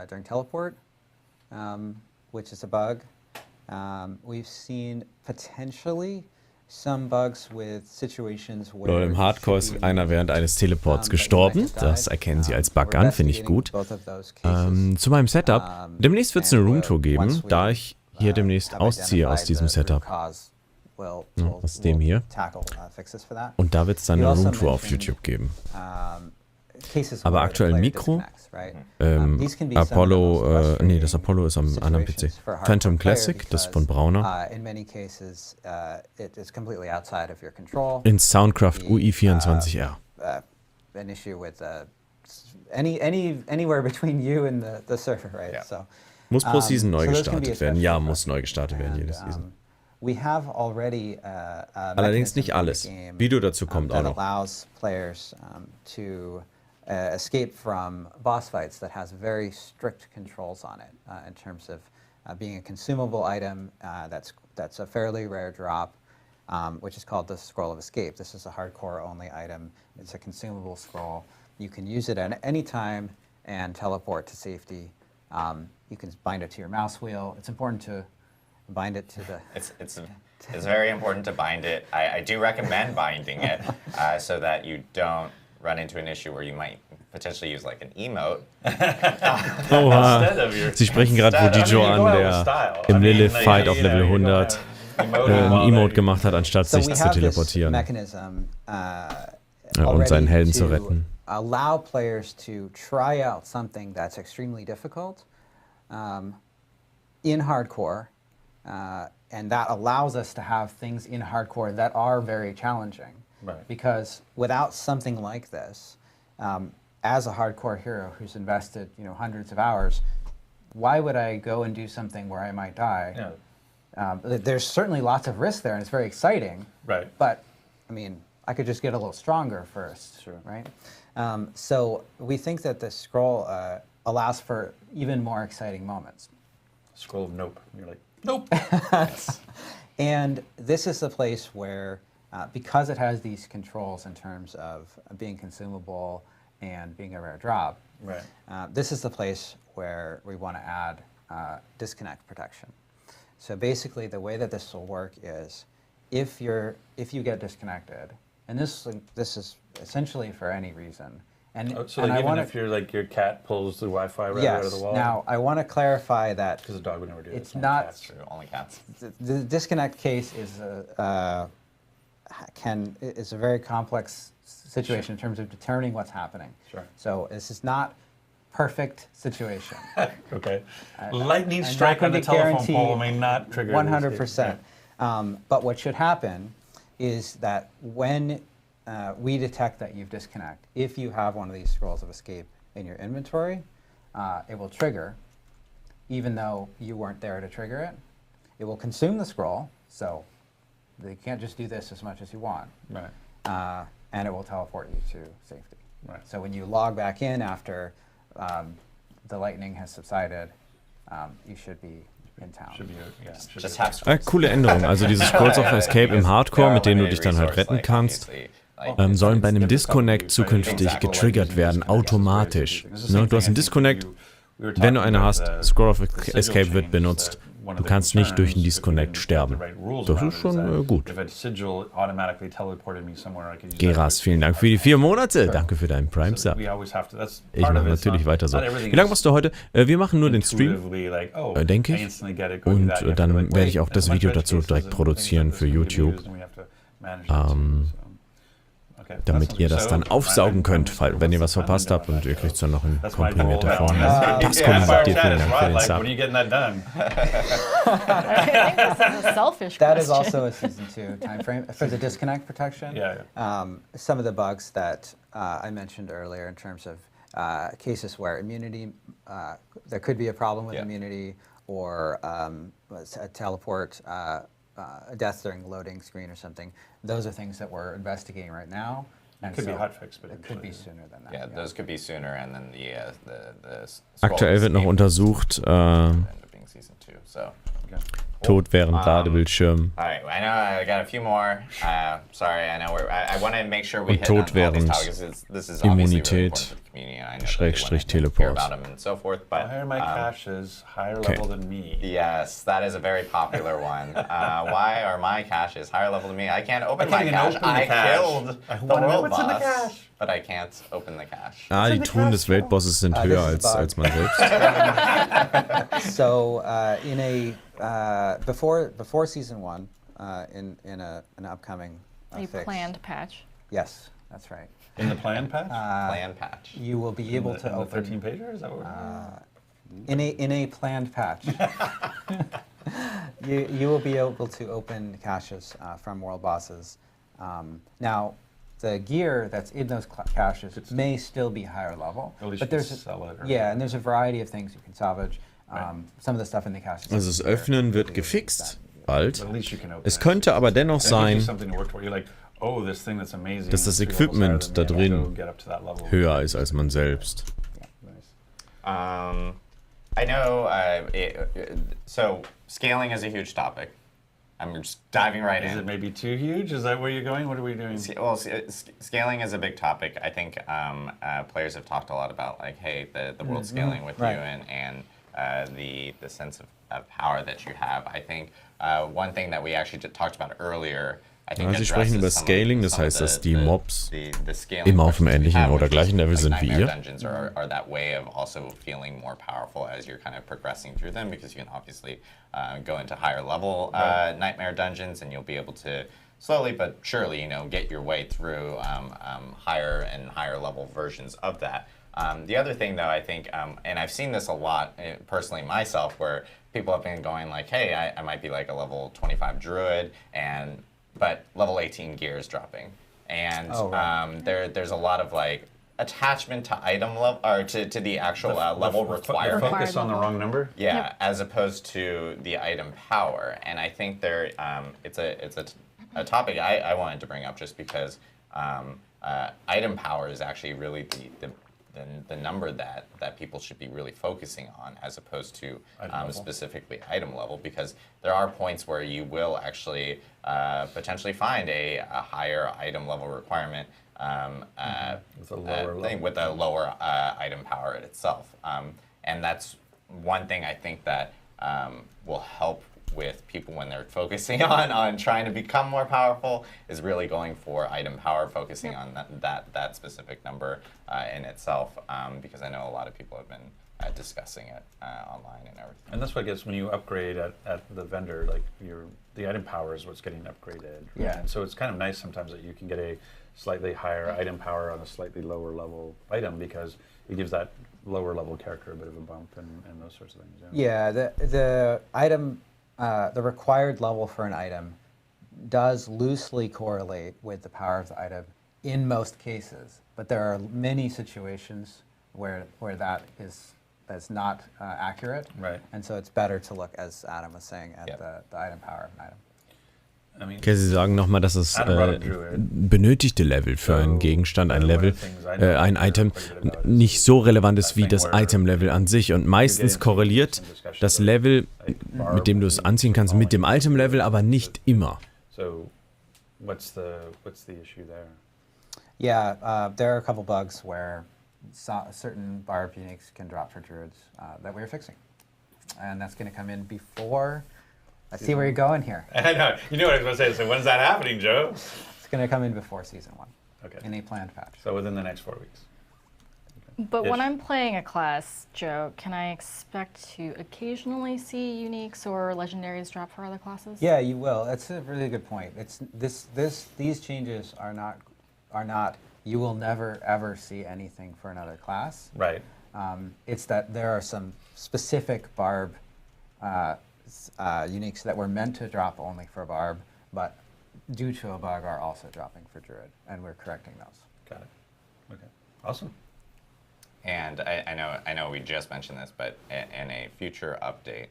during teleport, which is a bug. We've seen potentially some bugs with situations where Im Hardcore ist einer während eines Teleports gestorben. Das erkennen sie als Bug an, finde ich gut. Zu meinem Setup. Demnächst wird es eine Roomtour geben, da ich hier demnächst ausziehe aus diesem Setup. Aus dem hier. Und da wird es dann eine Roomtour auf YouTube geben. Aber aktuell Mikro, Apollo, das Apollo ist am anderen PC. Phantom Classic, das ist von Brauner. In Soundcraft UI24R. An issue with anywhere between you and the server, right? Yeah. So, muss pro Season neu gestartet werden. Ja, muss neu gestartet werden, jede Season. We have already allerdings nicht alles. Video dazu kommt auch noch. Allows players to escape from boss fights that has very strict controls on it in terms of being a consumable item that's a fairly rare drop, which is called the Scroll of Escape. This is a hardcore only item. It's a consumable scroll. You can use it at any time and teleport to safety. You can bind it to your mouse wheel. It's important to bind it to the... It's very important to bind it. I do recommend binding it so that you don't run into an issue where you might potentially use like an emote. Oha, Sie sprechen gerade Vodijo an, der im Lilith-Fight auf Level 100 ein Emote gemacht hat, anstatt sich zu teleportieren und seinen Helden zu retten. Allow players to try out something that's extremely difficult in hardcore and that allows us to have things in hardcore that are very challenging. Right. Because without something like this, as a hardcore hero who's invested hundreds of hours, why would I go and do something where I might die? Yeah. There's certainly lots of risk there, and it's very exciting. Right. But I mean, I could just get a little stronger first, Sure. right? So we think that the scroll allows for even more exciting moments. Scroll of nope. You're like, nope. And this is the place where, because it has these controls in terms of being consumable and being a rare drop, Right. this is the place where we want to add disconnect protection. So basically, the way that this will work is, if you get disconnected, and this is essentially for any reason. And, Oh, so and like I even wanna, if your cat pulls the Wi-Fi router out of the yes. wall. Now I want to clarify that Because the dog would never do it. it's only not cats. True, only cats. the disconnect case is a very complex situation in terms of determining what's happening. Sure. So this is not perfect situation. Okay. Lightning I'm strike not on the going to telephone guarantee pole may not trigger. the escape. 100%. But what should happen is that when we detect that you've disconnected, if you have one of these scrolls of escape in your inventory, it will trigger, even though you weren't there to trigger it. It will consume the scroll, so you can't just do this as much as you want. Right. And it will teleport you to safety. Right. So when you log back in after the lightning has subsided, you should be in town. Should be yeah. Should Just be have Coole Änderung. Also diese Scrolls of Escape im Hardcore, mit denen du dich dann halt retten kannst, sollen bei einem Disconnect zukünftig getriggert werden, automatisch. Ne? Du hast einen Disconnect, wenn du eine hast, Scroll of Escape wird benutzt. Du kannst nicht durch einen Disconnect sterben. Das ist schon gut. Geras, vielen Dank für die 4 Monate. Danke für deinen Prime-Sub. Ich mache natürlich weiter so. Wie lange machst du heute? Wir machen nur den Stream, denke ich. Und dann werde ich auch das Video dazu direkt produzieren für YouTube. Damit ihr das dann aufsaugen könnt, wenn ihr was verpasst habt, und ihr kriegt es dann noch in komprimierter Form. Das kommentiert, vielen Dank für den Sub. When are you getting that done? I think this is a selfish That question. is also a Season 2 timeframe. For the disconnect protection, some of the bugs that I mentioned earlier in terms of cases where immunity, there could be a problem with immunity, or a teleport, a death during loading screen or something. Those are things that we're investigating right now. It could be hotfixed, but it could be sooner than that. Yeah, those could be sooner, and then the Aktuell wird noch untersucht, end up being season 2. So. Tod während Ladebildschirm. All right, I know I got a few more. Sorry, I know I want to make sure we Und hit on all Tod these während topics. This is obviously really important Immunität, for the community, and I know that Schrägstrich they want to hear Teleport. about them and so forth. But Why are my caches higher level than me? yes, that is a very popular one. Why are my caches higher level than me? I can't open my even cache. open the I cache. killed I the wanna know world what's in the boss, cache. but I can't open the cache. Die Truhen des Weltbosses sind höher als man selbst. So before Season 1, in an upcoming A fix. planned patch. Yes, that's right. In the plan patch? Plan patch. You will be able to in the open 13 pager? Is that what we're in a planned patch. you will be able to open caches from world bosses. Now, the gear that's in those caches may still be higher level, At least but you there's can sell it, or- and there's a variety of things you can salvage. Right. Some of the stuff in the caches. Also das Öffnen wird gefixt, bald. But at least you can open Es it. könnte aber dennoch That gives you sein, something to work toward. You're like, oh, this thing that's amazing. dass das is 3 levels higher Equipment than da me. I'll drin go get up to that level. höher ist als man selbst. Nice. I know. So scaling is a huge topic. I'm just diving right Is in. it maybe too huge? Is that where you're going? What are we doing? Well, scaling is a big topic. I think players have talked a lot about, like, hey, the world scaling with Right. you and the sense of power that you have. I think one thing that we actually talked about earlier. I think Ja, Sie sprechen über addresses Scaling, das some of heißt, dass die Mobs the scaling immer auf dem questions we ähnlichen have, oder which is, gleichen Level like, sind wie Nightmare ihr. Dungeons are that way of also feeling more powerful as you're kind of progressing through them, because you can obviously go into higher level Nightmare Dungeons, and you'll be able to slowly but surely, get your way through higher and higher level versions of that. The other thing, though, I think, and I've seen this a lot personally myself, where people have been going like, hey, I might be like a level 25 druid, but level 18 gear is dropping. And there's a lot of like attachment to item level, or to the actual level required. Focus on the wrong number. Yeah, as opposed to the item power. And I think it's a topic I wanted to bring up just because item power is actually really the number that people should be really focusing on, as opposed to specifically item level, because there are points where you will actually potentially find a higher item level requirement with a lower item power itself. And that's one thing I think that will help with people when they're focusing on trying to become more powerful, is really going for item power, focusing on that specific number in itself, because I know a lot of people have been discussing it online and everything. And that's what I guess when you upgrade at the vendor, like the item power is what's getting upgraded. Yeah. And so it's kind of nice sometimes that you can get a slightly higher item power on a slightly lower level item, because it gives that lower level character a bit of a bump and those sorts of things. Yeah, the item, the required level for an item does loosely correlate with the power of the item in most cases, but there are many situations where that's not accurate. Right. And so it's better to look, as Adam was saying, at the item power of an item. Okay, Sie sagen nochmal, dass das benötigte Level für einen Gegenstand, ein Level, ein Item, nicht so relevant ist wie das Item-Level an sich. Und meistens korreliert das Level, mit dem du es anziehen kannst, mit dem Item-Level, aber nicht immer. So, what's the issue there? Yeah, there are a couple bugs where certain barb uniques can drop for druids that we're fixing. And that's going to come in before... I see where you're going here. I know. You knew what I was going to say. So when's that happening, Joe? It's going to come in before Season 1. Okay. In a planned patch. So within the next 4 weeks. Okay. But when I'm playing a class, Joe, can I expect to occasionally see uniques or legendaries drop for other classes? Yeah, you will. That's a really good point. It's these changes are not. You will never ever see anything for another class. Right. It's that there are some specific barb uniques that were meant to drop only for barb, but due to a bug are also dropping for druid, and we're correcting those. Got it. Okay. Awesome. And I know we just mentioned this, but in a future update,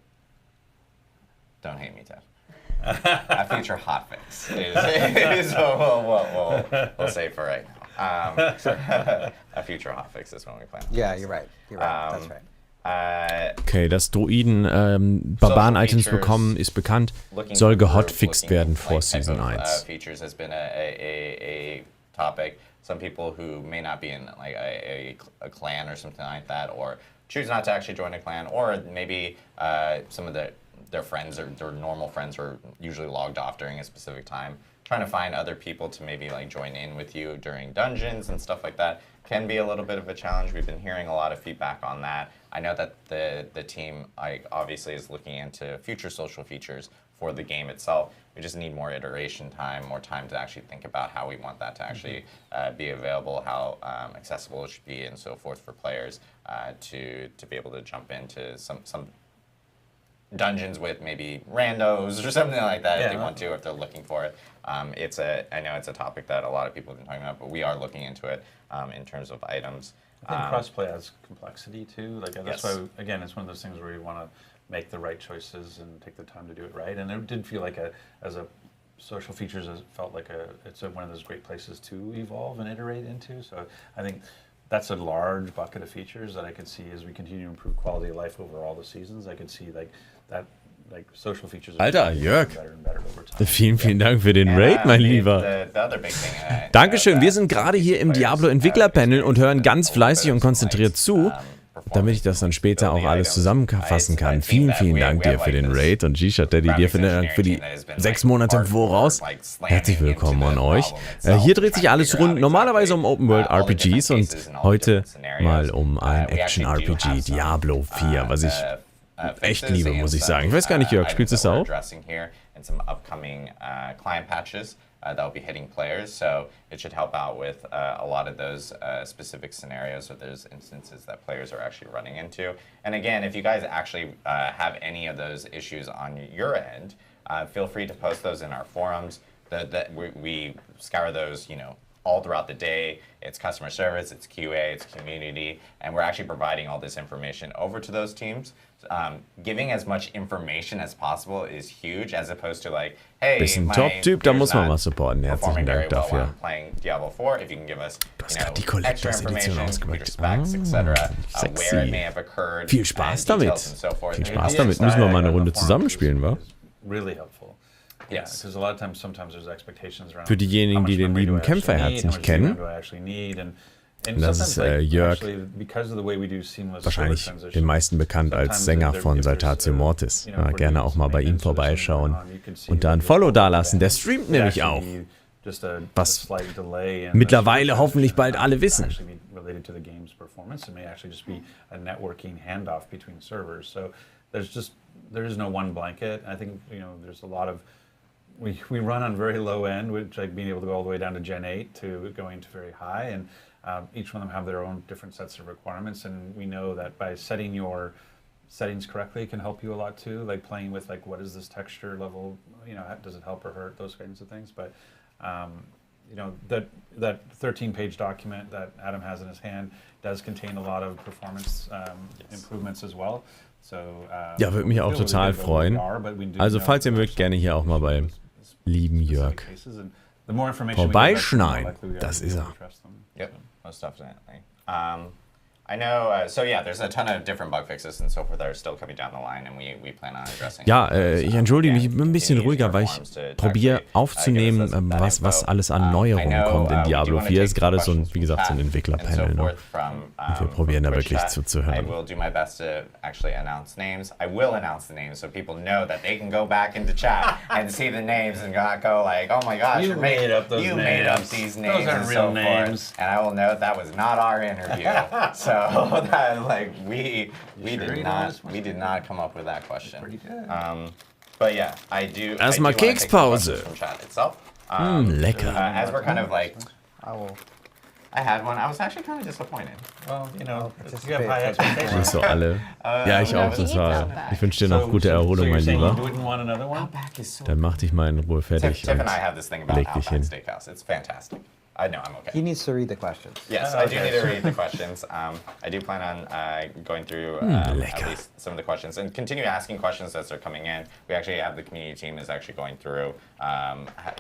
don't hate me, Ted. A future hotfix is what we'll say for right now. A future hotfix is when we plan. Yeah, you're right. That's right. Okay, dass Druiden Barbaren-Items bekommen, ist bekannt, soll gehotfixt werden vor Season 1. Features has been a topic. Some people who may not be in like a clan or something like that, or choose not to actually join a clan, or maybe some of their friends or their normal friends are usually logged off during a specific time. Trying to find other people to maybe like join in with you during dungeons and stuff like that can be a little bit of a challenge. We've been hearing a lot of feedback on that. I know that the team obviously is looking into future social features for the game itself. We just need more iteration time, more time to actually think about how we want that to actually be available, how accessible it should be, and so forth for players to be able to jump into some dungeons with maybe randos or something like that if they want to, if they're looking for it. I know it's a topic that a lot of people have been talking about, but we are looking into it in terms of items. I think crossplay adds complexity too. Like that's why, again, it's one of those things where you want to make the right choices and take the time to do it right. And it did feel like as a social features, it felt like it's one of those great places to evolve and iterate into. So I think that's a large bucket of features that I could see as we continue to improve quality of life over all the seasons. I could see that social features are Alter, Jörg, better and better over time. vielen Dank für den Raid, mein Lieber. Dankeschön, wir sind gerade hier im Diablo Entwickler-Panel und hören ganz fleißig und konzentriert zu, damit ich das dann später auch alles zusammenfassen kann. Vielen Dank dir für den Raid und G-Shot Daddy dir für die 6 Monate im Voraus. Herzlich willkommen an euch. Hier dreht sich alles rund normalerweise um Open-World-RPGs und heute mal um ein Action-RPG, Diablo 4, was ich echt liebe, muss ich sagen. Ich weiß gar nicht, Jörg, spielst du es auch? and some upcoming client patches that will be hitting players. So it should help out with a lot of those specific scenarios or those instances that players are actually running into. And again, if you guys actually have any of those issues on your end, feel free to post those in our forums. We scour those, all throughout the day. It's customer service, it's QA, it's community, and we're actually providing all this information over to those teams. Giving as much information as possible is huge, as opposed to like, hey, Bist ein Top-Typ, da muss man was supporten. Herzlichen Dank dafür. Playing Diablo 4, if you can give us, Du hast gerade die Collectors-Edition ausgepackt. specs, etc., where it may Sexy. have occurred, Viel Spaß and damit. details and so forth. Viel Spaß damit. Müssen wir mal eine Runde zusammenspielen, wa? Really helpful. Yes. Because a lot of times, sometimes there's expectations around. Für diejenigen, die den lieben Kämpferherz nicht kennen, das ist Jörg, wahrscheinlich den meisten bekannt als Sänger von Saltatio Mortis. Gerne auch mal bei ihm vorbeischauen und da ein Follow dalassen. Der streamt nämlich auch, was mittlerweile hoffentlich bald alle wissen. There is no one blanket. I think there's a lot of we run on very low end, which like being able to go all the way down to Gen 8 to going to very high, and each one of them have their own different sets of requirements. And we know that by setting your settings correctly can help you a lot too. Like playing with like what is this texture level? Does it help or hurt? Those kinds of things. But that 13-page document that Adam has in his hand does contain a lot of performance improvements as well. Ja, würde mich auch total freuen. Also falls ihr mögt, gerne hier auch mal bei lieben Jörg vorbeischneiden. Das ist er. Yep, most definitely. I know, so yeah, there's a ton of different bug fixes and so forth that are still coming down the line, and we plan on addressing. Ja, ich entschuldige mich, ich bin ein bisschen ruhiger, weil ich probiere aufzunehmen, was alles an Neuerungen kommt in Diablo 4. Ist gerade so ein, wie gesagt, so ein Entwicklerpanel, ne? Und wir probieren da wirklich zuzuhören. I will do my best to actually announce names. I will announce the names so people know that they can go back into chat and see the names and not go like, oh my gosh, you made up those names. You made up these names. Those aren't real names. And I will note that was not our interview. So that like we did not come up with that question. Pretty good. But yeah, I do. Erstmal Kekspause. From chat itself. Lecker. As we're kind of like, I had one. I was actually kind of disappointed. Well, you have high expectations. Nicht so alle. Ja, ich auch. Ich wünsche dir noch gute Erholung, mein Lieber. Dann mach dich mal in Ruhe fertig Tiff and I have this thing about leg dich hin. Steakhouse. It's fantastic. I know, I'm okay. He needs to read the questions. Yes, I do need to read the questions. I do plan on going through at least some of the questions and continue asking questions as they're coming in. We actually have the community team is actually going through.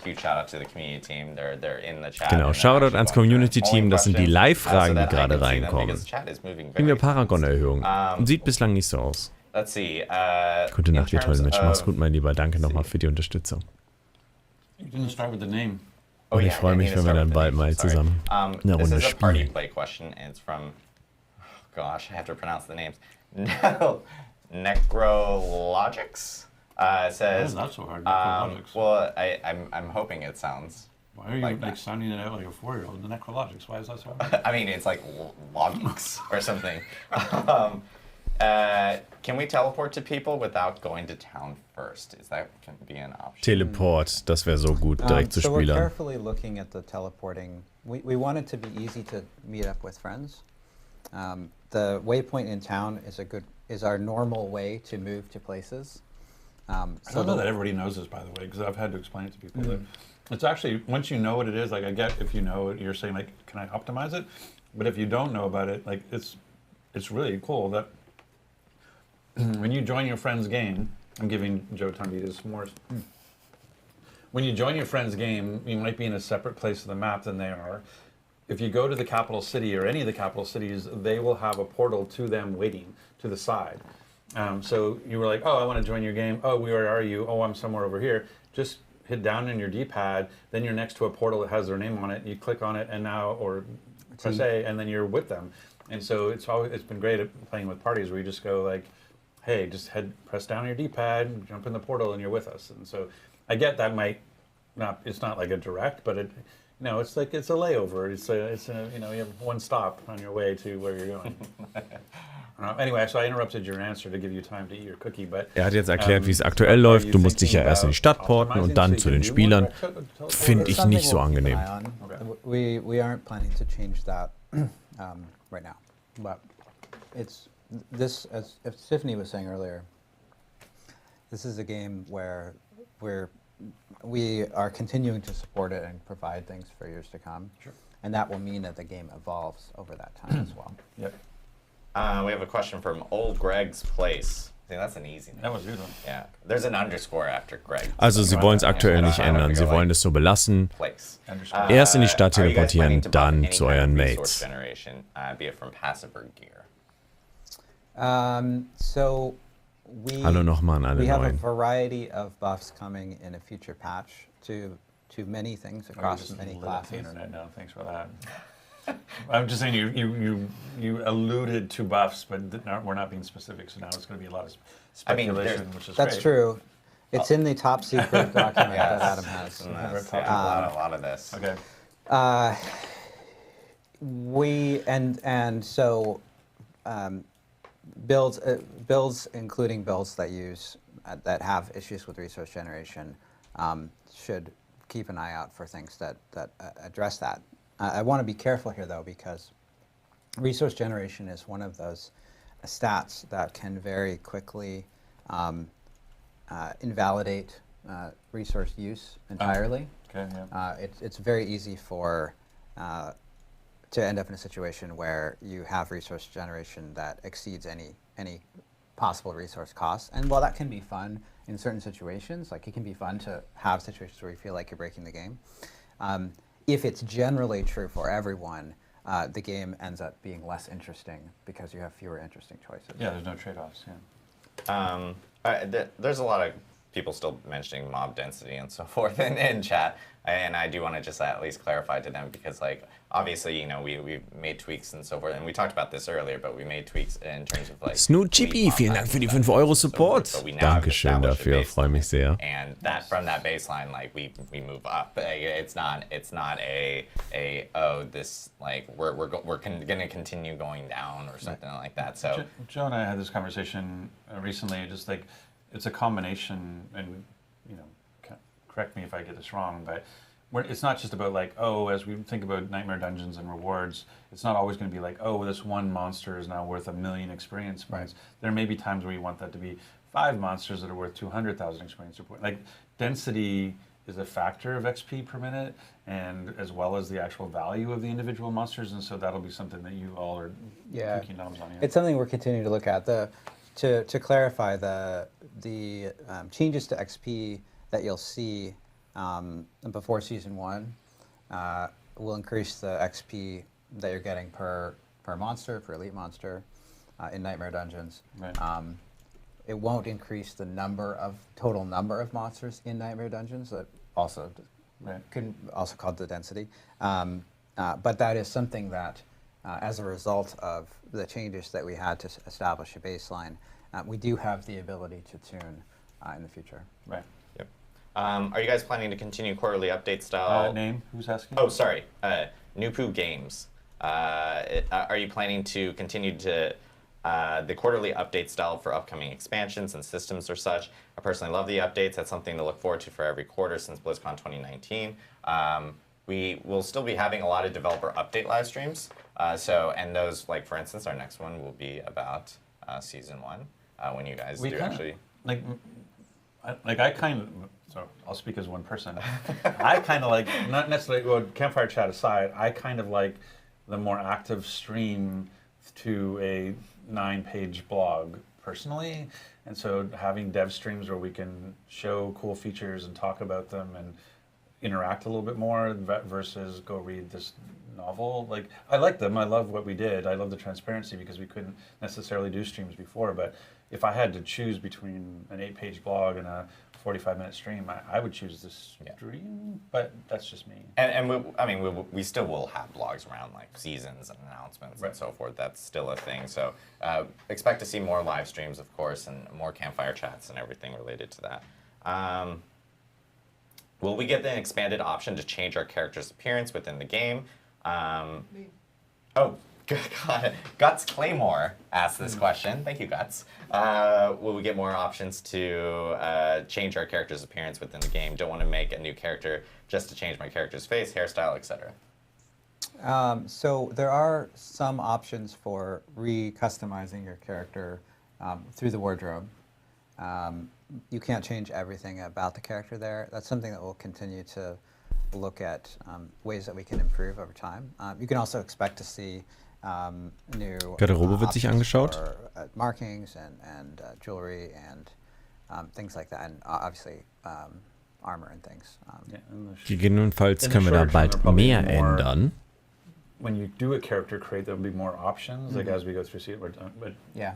Huge shout out to the community team. They're in the chat. Genau, Shoutout ans Community-Team. Das sind die Live-Fragen, die gerade reinkommen. Kriegen wir Paragon-Erhöhung. Sieht bislang nicht so aus. Let's see. Gute Nacht, ihr tollen Menschen. Mach's gut, mein Lieber. Danke nochmal für die Unterstützung. You didn't start with the name. Und ich freue mich, wenn wir dann bald mal zusammen eine Runde spielen. Play question, and it's from, oh gosh, I have to pronounce the names. Necrologics says. That's so hard. Necrologics. Well, I'm hoping it sounds. Why are you like sounding it out like a 4-year-old? The Necrologics. Why is that so hard? I mean, it's like logics or something. Can we teleport to people without going to town first? Is that can be an option? Teleport, das wäre so gut, direkt zu So we're Spielern. carefully looking at the teleporting. We want it to be easy to meet up with friends. The waypoint in town is our normal way to move to places. I don't know that everybody knows this, by the way, because I've had to explain it to people. That it's actually, once you know what it is, like I get if you know it, you're saying like, can I optimize it? But if you don't know about it, like it's really cool that when you join your friend's game, I'm giving Joe Tondita s'mores. When you join your friend's game, you might be in a separate place of the map than they are. If you go to the capital city or any of the capital cities, they will have a portal to them waiting to the side. So you were like, oh, I want to join your game. Oh, where are you? Oh, I'm somewhere over here. Just hit down on your D-pad. Then you're next to a portal that has their name on it. You click on it and now, or press A, and then you're with them. And so it's been great at playing with parties where you just go like, hey, just press down your D-pad, jump in the portal, and you're with us. And so I get that it's not like a direct, but it's like it's a layover. It's a you have one stop on your way to where you're going. Anyway, so I interrupted your answer to give you time to eat your cookie, but Er hat jetzt erklärt, wie es aktuell läuft. Du musst dich ja erst in die Stadt porten und dann zu den Spielern. Finde ich nicht so angenehm. We aren't planning to change that right now, but it's this, as Tiffany was saying earlier, this is a game where we are continuing to support it and provide things for years to come. Sure. And that will mean that the game evolves over that time as well. Yep. We have a question from Old Greg's Place. I think that's an easy name. That was a good one. Yeah. There's an underscore after Greg. Also sie wollen es aktuell nicht ändern. Sie wollen es so belassen. Place. Erst in die Stadt Are you guys planning teleportieren, to buff dann any zu kind of euren resource Mates. Generation, be it from passive or gear. So we Hallo nochmal an alle we have a Neuen. variety of buffs coming in a future patch to many things Oh, you across just many lit up the classes. internet now. Thanks for that. I'm just saying you alluded to buffs, but we're not being specific. So now it's going to be a lot of speculation, which is That's great. true. It's in the top secret document Yes. that Adam has. A lot of this. Okay. So builds, including builds that use that have issues with resource generation, should keep an eye out for things that address that. I want to be careful here though, because resource generation is one of those stats that can very quickly invalidate resource use entirely. Okay. Yeah. It's very easy for to end up in a situation where you have resource generation that exceeds any possible resource costs. And while that can be fun in certain situations, like it can be fun to have situations where you feel like you're breaking the game, if it's generally true for everyone, the game ends up being less interesting because you have fewer interesting choices. Yeah, there's no trade-offs. Yeah. There's a lot of people still mentioning mob density and so forth in chat, and I do want to just at least clarify to them, because like obviously, you know, we made tweaks and so forth, and we talked about this earlier, but we made tweaks in terms of like Snootchippy, vielen Dank für die 5 Euro Support. Dankeschön dafür, freue mich sehr. And that from that baseline, like we move up. It's not a this like we're gonna continue going down or something like that. So Joe and I had this conversation recently. Just like it's a combination, and you know, correct me if I get this wrong, but it's not just about like, oh, as we think about Nightmare Dungeons and rewards, it's not always going to be like, oh, this one monster is now worth 1 million experience points. There may be times where you want that to be 5 monsters that are worth 200,000 experience points. Like density is a factor of XP per minute, and as well as the actual value of the individual monsters, and so that'll be something that you all are picking knobs on. It's something we're continuing to look at. To clarify, the changes to XP that you'll see before Season 1 will increase the XP that you're getting per monster, per elite monster in Nightmare Dungeons. Right. It won't increase the total number of monsters in Nightmare Dungeons, that also can also called the density. But that is something that, as a result of the changes that we had to establish a baseline, we do have the ability to tune in the future. Right. Yep. Are you guys planning to continue quarterly update style? Name? Who's asking? Oh, sorry. Nupu Games. Are you planning to continue to the quarterly update style for upcoming expansions and systems or such? I personally love the updates. That's something to look forward to for every quarter since BlizzCon 2019. We will still be having a lot of developer update live streams. And those, like for instance, our next one will be about Season 1 when you guys do actually. I kind of, so I'll speak as one person. I kind of like, not necessarily, well, Campfire Chat aside, I kind of like the more active stream to a 9-page blog personally. And so having dev streams where we can show cool features and talk about them and interact a little bit more versus go read this novel. Like, I like them. I love what we did. I love the transparency because we couldn't necessarily do streams before. But if I had to choose between an 8-page blog and a 45-minute stream, I would choose this stream, but that's just me. And we still will have blogs around like seasons and announcements and so forth. That's still a thing. So expect to see more live streams, of course, and more Campfire Chats and everything related to that. Will we get the expanded option to change our character's appearance within the game? Oh, Guts Claymore asked this question. Thank you, Guts. Will we get more options to change our character's appearance within the game? Don't want to make a new character just to change my character's face, hairstyle, etc. So there are some options for re-customizing your character through the wardrobe. You can't change everything about the character there. That's something that we'll continue to look at ways that we can improve over time. You can also expect to see new Garderobe wird sich angeschaut. for, markings and jewelry and things like that, and obviously armor and things. Gegebenenfalls können wir da bald mehr ändern. When you do a character create, there'll be more options, like as we go through see it. But Yeah.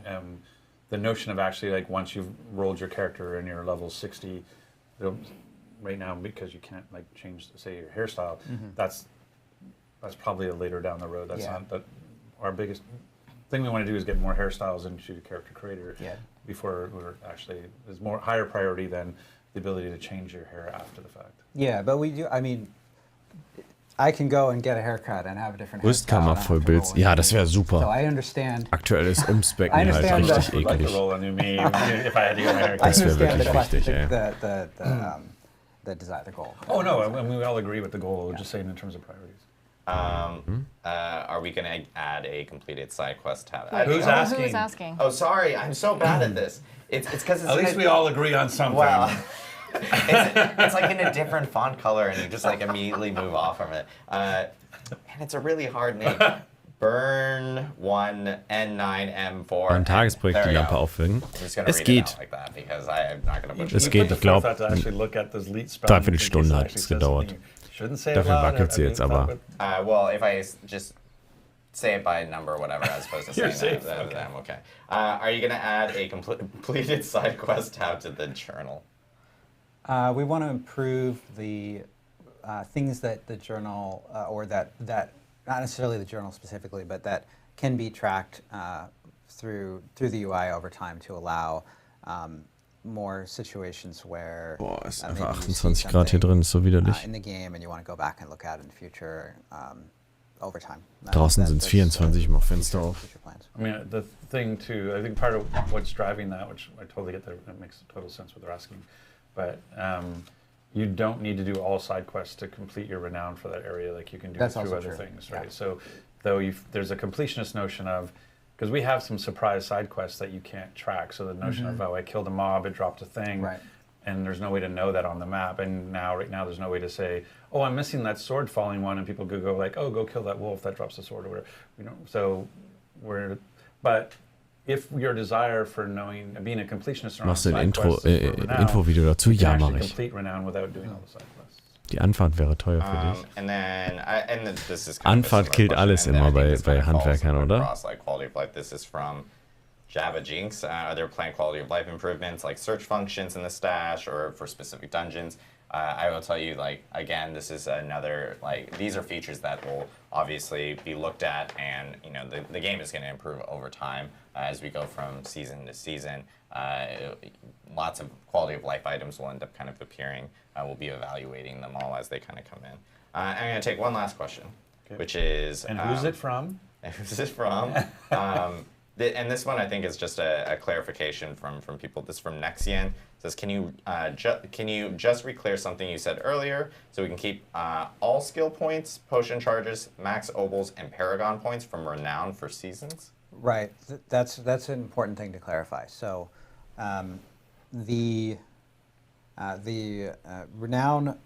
The notion of actually like once you've rolled your character and you're level 60, right now because you can't like change say your hairstyle, that's probably a later down the road. That's not that our biggest thing we want to do is get more hairstyles into the character creator before we're actually is more higher priority than the ability to change your hair after the fact. Yeah, but we do. I mean, I can go and get a haircut and have a different hairstyle. Brustkammer voll Bild. Ja, das wäre So super. I understand. Aktuell ist ums Becken I halt understand richtig that. I'd like to eklig. roll a new me if I had to get my hair I cut. Das wäre understand wirklich question, wichtig, ey. the desire, the goal. Oh no, and we all agree with the goal. We're just saying in terms of priorities. Are we going to add a completed side quest tab? Who's Who asking? was asking? Oh, sorry. I'm so bad at this. It's because it's At least we all agree on something. Well, it's like in a different font color, and you just like immediately move off from it. And it's a really hard name. Burn 1 N9M4. Beim Tagesprojekt die Lampe aufhängen. Es geht. Es geht, ich glaube, dreiviertel Stunde hat es gedauert. Dafür wackelt sie jetzt aber. Well, if I just say it by number or whatever, as opposed to saying that, then I'm okay. Are you going to add a completed side quest tab to the journal? We want to improve the things that the journal, or that not necessarily the journal specifically, but that can be tracked through the UI over time to allow more situations where Boah, ist maybe einfach you see 28 Grad hier drin, ist so widerlich. in the game and you want to go back and look at it in the future over time. Draußen sind es 24, ich mach Fenster auf. Future plans. I mean, the thing too, I think part of what's driving that, which I totally get that, it makes total sense what they're asking, but you don't need to do all side quests to complete your renown for that area, like you can do That's through also other true. things, right? Yeah. So though there's a completionist notion of, because we have some surprise side quests that you can't track, so the notion of, oh, I killed a mob, it dropped a thing, Right. and there's no way to know that on the map, and right now there's no way to say, oh, I'm missing that sword falling one, and people could go like, oh, go kill that wolf that drops the sword or whatever, so but if your desire for knowing, being a completionist around Machst du ein side quests is for renown, Infovideo dazu? you can Ja, actually mache ich. complete renown without doing all the side quests. Die Anfahrt wäre teuer für dich. And then this is kind of a Anfahrt similar killt question, alles and then I immer think bei this kind of falls Handwerkern, oder? across, like quality of life. This is from Java Jinx. Are there planned quality of life improvements like search functions in the stash or for specific dungeons? I will tell you, like, again, this is another, like, these are features that will obviously be looked at, and, you know, the game is going to improve over time as we go from season to season. Lots of quality of life items will end up kind of appearing. We'll be evaluating them all as they kind of come in. I'm going to take one last question, which is... And who's it from? Who's it from? And this one I think is just a clarification from people. This is from Nexian. It says, can you just re-clear something you said earlier so we can keep all skill points, potion charges, max obols, and paragon points from renown for seasons? Right. That's an important thing to clarify. So the renown,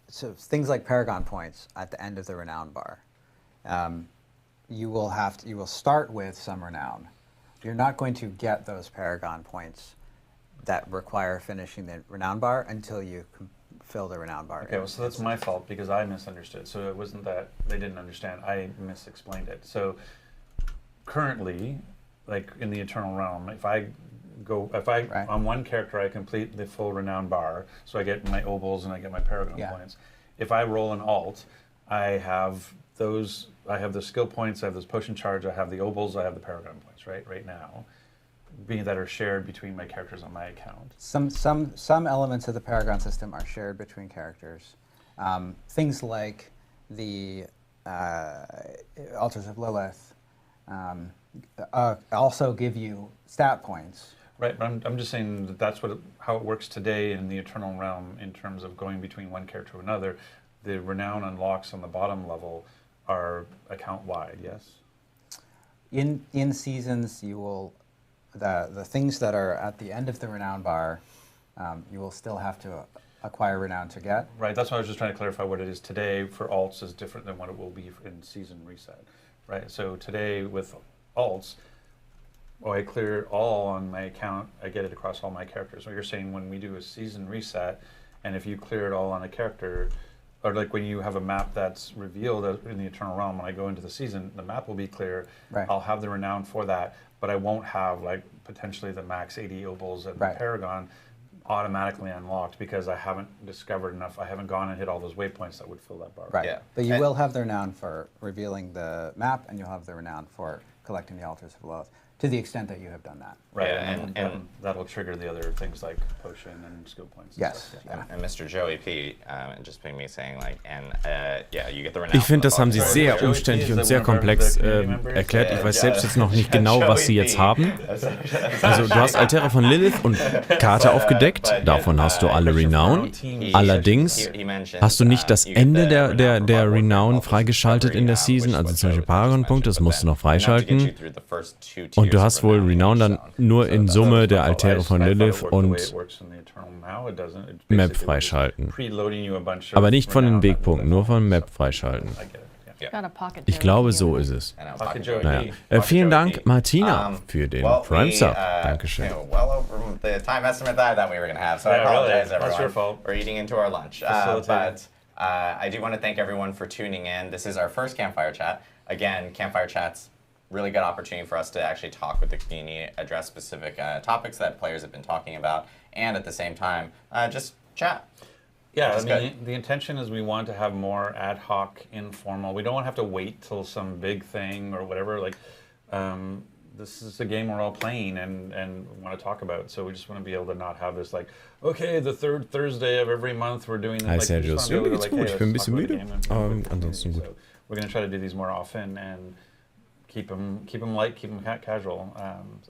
so things like paragon points at the end of the renown bar, you will start with some renown. You're not going to get those paragon points that require finishing the renown bar until you fill the renown bar. Okay, well, so that's my fault because I misunderstood. So it wasn't that they didn't understand. I misexplained it. So currently, like in the Eternal Realm, if I Right. on one character I complete the full renown bar, so I get my obols and I get my paragon points. If I roll an alt, I have those. I have the skill points. I have those potion charge. I have the obols. I have the paragon points. Right now, being that are shared between my characters on my account. Some elements of the paragon system are shared between characters. Things like the altars of Lilith also give you stat points. Right, but I'm just saying that that's how it works today in the Eternal Realm in terms of going between one character to another. The renown unlocks on the bottom level are account-wide, yes? In seasons, you will the things that are at the end of the renown bar, you will still have to acquire renown to get. Right, that's why I was just trying to clarify what it is today for alts is different than what it will be in season reset. Right, so today with alts, I clear all on my account, I get it across all my characters. So you're saying when we do a season reset, and if you clear it all on a character, or like when you have a map that's revealed in the Eternal Realm, when I go into the season, the map will be clear. Right. I'll have the renown for that, but I won't have like potentially the max 80 opals and the Paragon automatically unlocked because I haven't discovered enough. I haven't gone and hit all those waypoints that would fill that bar. Right. Yeah. But you will have the renown for revealing the map, and you'll have the renown for collecting the altars of Lilith, to the extent that you have done that. Right, Yeah, and that'll trigger the other things like potion and skill points. And Yes. stuff. Yeah. And Mr. Joey P. just ping me saying like, yeah, you get the renown. Ich finde, das haben sie Joey sehr P. umständlich und sehr komplex erklärt. Ich weiß selbst jetzt noch nicht genau, was sie jetzt haben. Also du hast Altäre von Lilith und Karte aufgedeckt. Davon hast du alle Renown. Allerdings hast du nicht das Ende der Renown freigeschaltet in der Season. Also zum Beispiel Paragon-Punkte, das musst du noch freischalten. Und du hast wohl Renown dann nur in Summe der Altäre von Lilith und Map freischalten. Aber nicht von den Wegpunkten, nur von Map freischalten. Ich glaube, so ist es. Naja. Vielen Dank, Martina, für den Prime Sub. Dankeschön. Well over the time estimate that I thought we were going to have, so I apologize, everyone. That's your fault. We're eating into our lunch. But I do want to thank everyone for tuning in. This is our first Campfire Chat. Again, Campfire Chat's really good opportunity for us to actually talk with the community, address specific topics that players have been talking about, and at the same time, just chat. Yeah, I mean, the intention is we want to have more ad hoc, informal. We don't want to have to wait till some big thing or whatever. Like, this is a game we're all playing and want to talk about. So we just want to be able to not have this like, okay, the third Thursday of every month we're doing this. Hi, Like, Sergio. Ja, mir geht's gut. Ich bin ein bisschen müde, aber ansonsten gut. So we're going to try to do these more often and keep them light, keep them casual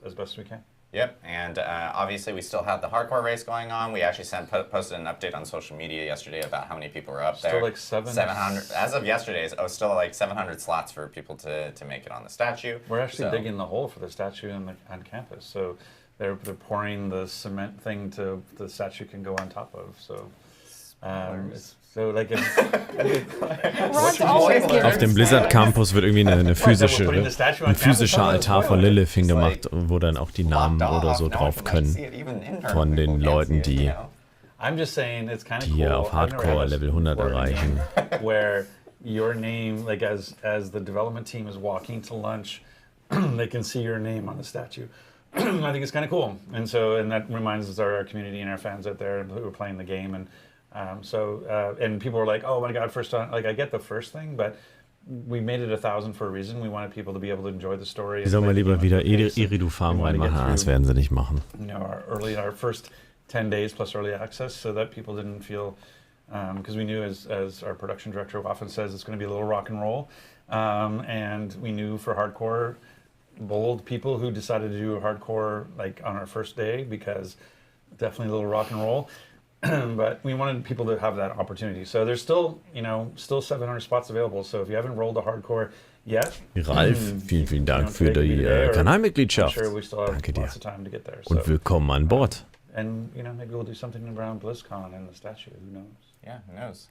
as best we can. Yep, and obviously we still have the hardcore race going on. We actually posted an update on social media yesterday about how many people are up there. Still like 700. As of yesterday, still like 700 slots for people to make it on the statue. We're actually digging the hole for the statue on campus. So they're pouring the cement thing to the statue can go on top of. So Auf dem Blizzard Campus wird irgendwie ein physischer Altar von Lilith hingemacht, wo dann auch die Namen oder so drauf können von den Leuten, die hier auf Hardcore Level 100 erreichen. Where your name, like as the development team is walking to lunch, they can see your name on the statue. I think it's kind of cool, and that reminds us of our community and our fans out there who are playing the game and. And people were like, oh my God, first time. Like, I get the first thing, but we made it 1,000 for a reason. We wanted people to be able to enjoy the story. Die sollen mal lieber wieder Iridu Farm reinmachen, das werden sie nicht machen. You know, our first 10 days plus early access, so that people didn't feel, because we knew, as our production director often says, it's going to be a little rock and roll. And we knew for hardcore, bold people who decided to do hardcore like on our first day, because definitely a little rock and roll. But we wanted people to have that opportunity. So there's still 700 spots available. So if you haven't rolled a hardcore yet, Ralf, vielen Dank für die Kanalmitgliedschaft. Danke dir. Und willkommen an Bord. And maybe we'll do something around BlizzCon and the statue. Who knows? Yeah, who knows?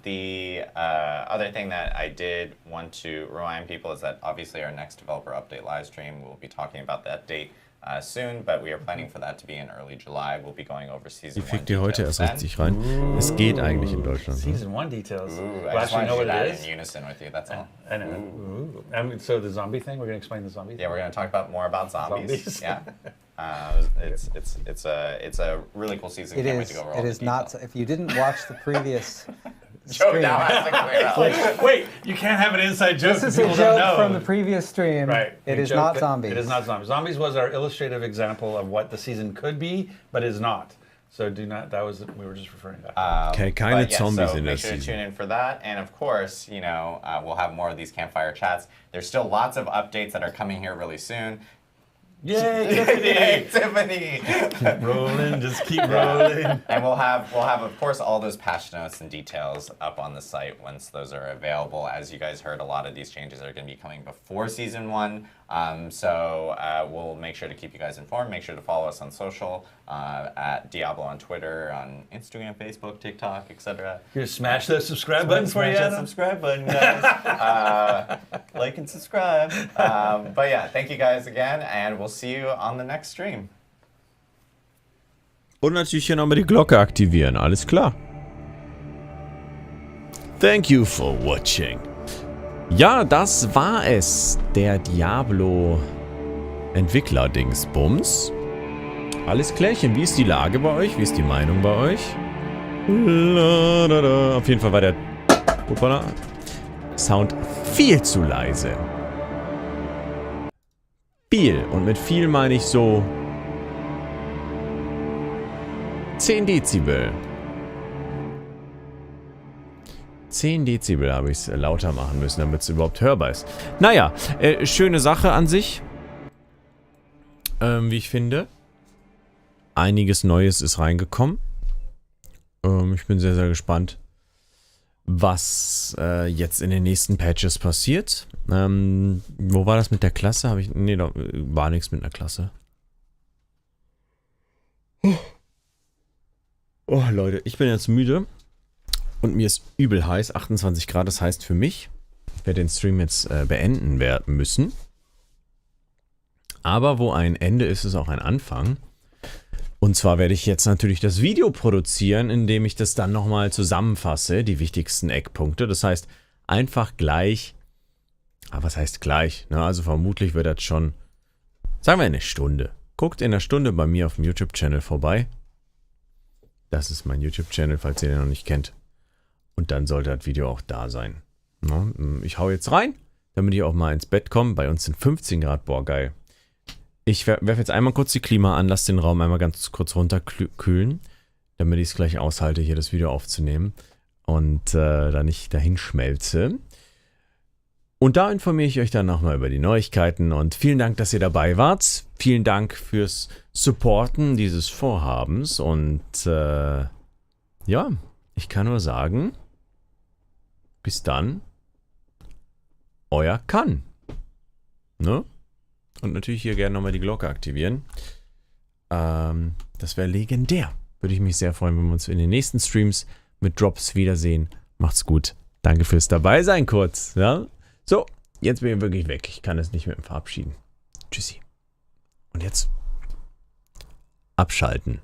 The other thing that I did want to remind people is that obviously our next developer update live stream, we'll be talking about that date soon, but we are planning for that to be in early July. We'll be going over Season 1 Die fickt ihr heute erst richtig rein. Es geht eigentlich in Deutschland. Season 1 details. I just want to do that in unison with you, that's all. I know. So the zombie thing, we're going to explain the zombie thing? Yeah, we're going to talk more about zombies. Yeah. It's a really cool season. It is not. If you didn't watch the previous Joe now has to clear out. Wait, you can't have an inside joke. This is a joke from the previous stream. Right. It is not zombies. It is not zombies. Zombies was our illustrative example of what the season could be, but is not. So do not. That was we were just referring to. Okay, keine but yeah, Zombies so in der make sure to Season. tune in for that, and of course, you know, we'll have more of these campfire chats. There's still lots of updates that are coming here really soon. Yay, Tiffany! Yay, Tiffany! Keep rolling, just keep rolling. And we'll have of course all those patch notes and details up on the site once those are available. As you guys heard, a lot of these changes are going to be coming before season 1. So we'll make sure to keep you guys informed. Make sure to follow us on social at Diablo on Twitter, on Instagram, Facebook, TikTok, etc. Here, smash that subscribe button for you. Smash that subscribe button, guys. Like and subscribe. But yeah, thank you guys again, and we'll see you on the next stream. Und natürlich hier nochmal die Glocke aktivieren, alles klar. Thank you for watching. Ja, das war es. Der Diablo Entwickler-Dingsbums. Alles klärchen. Wie ist die Lage bei euch? Wie ist die Meinung bei euch? Auf jeden Fall war der Sound viel zu leise. Viel. Und mit viel meine ich so 10 Dezibel. 10 Dezibel habe ich es lauter machen müssen, damit es überhaupt hörbar ist. Naja, schöne Sache an sich. Wie ich finde. Einiges Neues ist reingekommen. Ich bin sehr, sehr gespannt, was jetzt in den nächsten Patches passiert. Wo war das mit der Klasse? Nee, da war nichts mit einer Klasse. Oh, Leute, ich bin jetzt müde. Und mir ist übel heiß, 28 Grad, das heißt für mich, ich werde den Stream jetzt beenden müssen. Aber wo ein Ende ist, ist auch ein Anfang. Und zwar werde ich jetzt natürlich das Video produzieren, indem ich das dann nochmal zusammenfasse, die wichtigsten Eckpunkte. Das heißt, einfach gleich, was heißt gleich? Ne? Also vermutlich wird das schon, sagen wir eine Stunde. Guckt in einer Stunde bei mir auf dem YouTube-Channel vorbei. Das ist mein YouTube-Channel, falls ihr den noch nicht kennt. Und dann sollte das Video auch da sein. Ne? Ich hau jetzt rein, damit ich auch mal ins Bett komme. Bei uns sind 15 Grad, boah geil. Ich werfe jetzt einmal kurz die Klima an, lasse den Raum einmal ganz kurz runterkühlen, damit ich es gleich aushalte, hier das Video aufzunehmen und da nicht dahin schmelze. Und da informiere ich euch dann nochmal über die Neuigkeiten und vielen Dank, dass ihr dabei wart. Vielen Dank fürs Supporten dieses Vorhabens und ja, ich kann nur sagen, bis dann, euer Kann. Ne? Und natürlich hier gerne nochmal die Glocke aktivieren. Das wäre legendär. Würde ich mich sehr freuen, wenn wir uns in den nächsten Streams mit Drops wiedersehen. Macht's gut. Danke fürs Dabeisein kurz. Ja? So, jetzt bin ich wirklich weg. Ich kann es nicht mit dem verabschieden. Tschüssi. Und jetzt abschalten.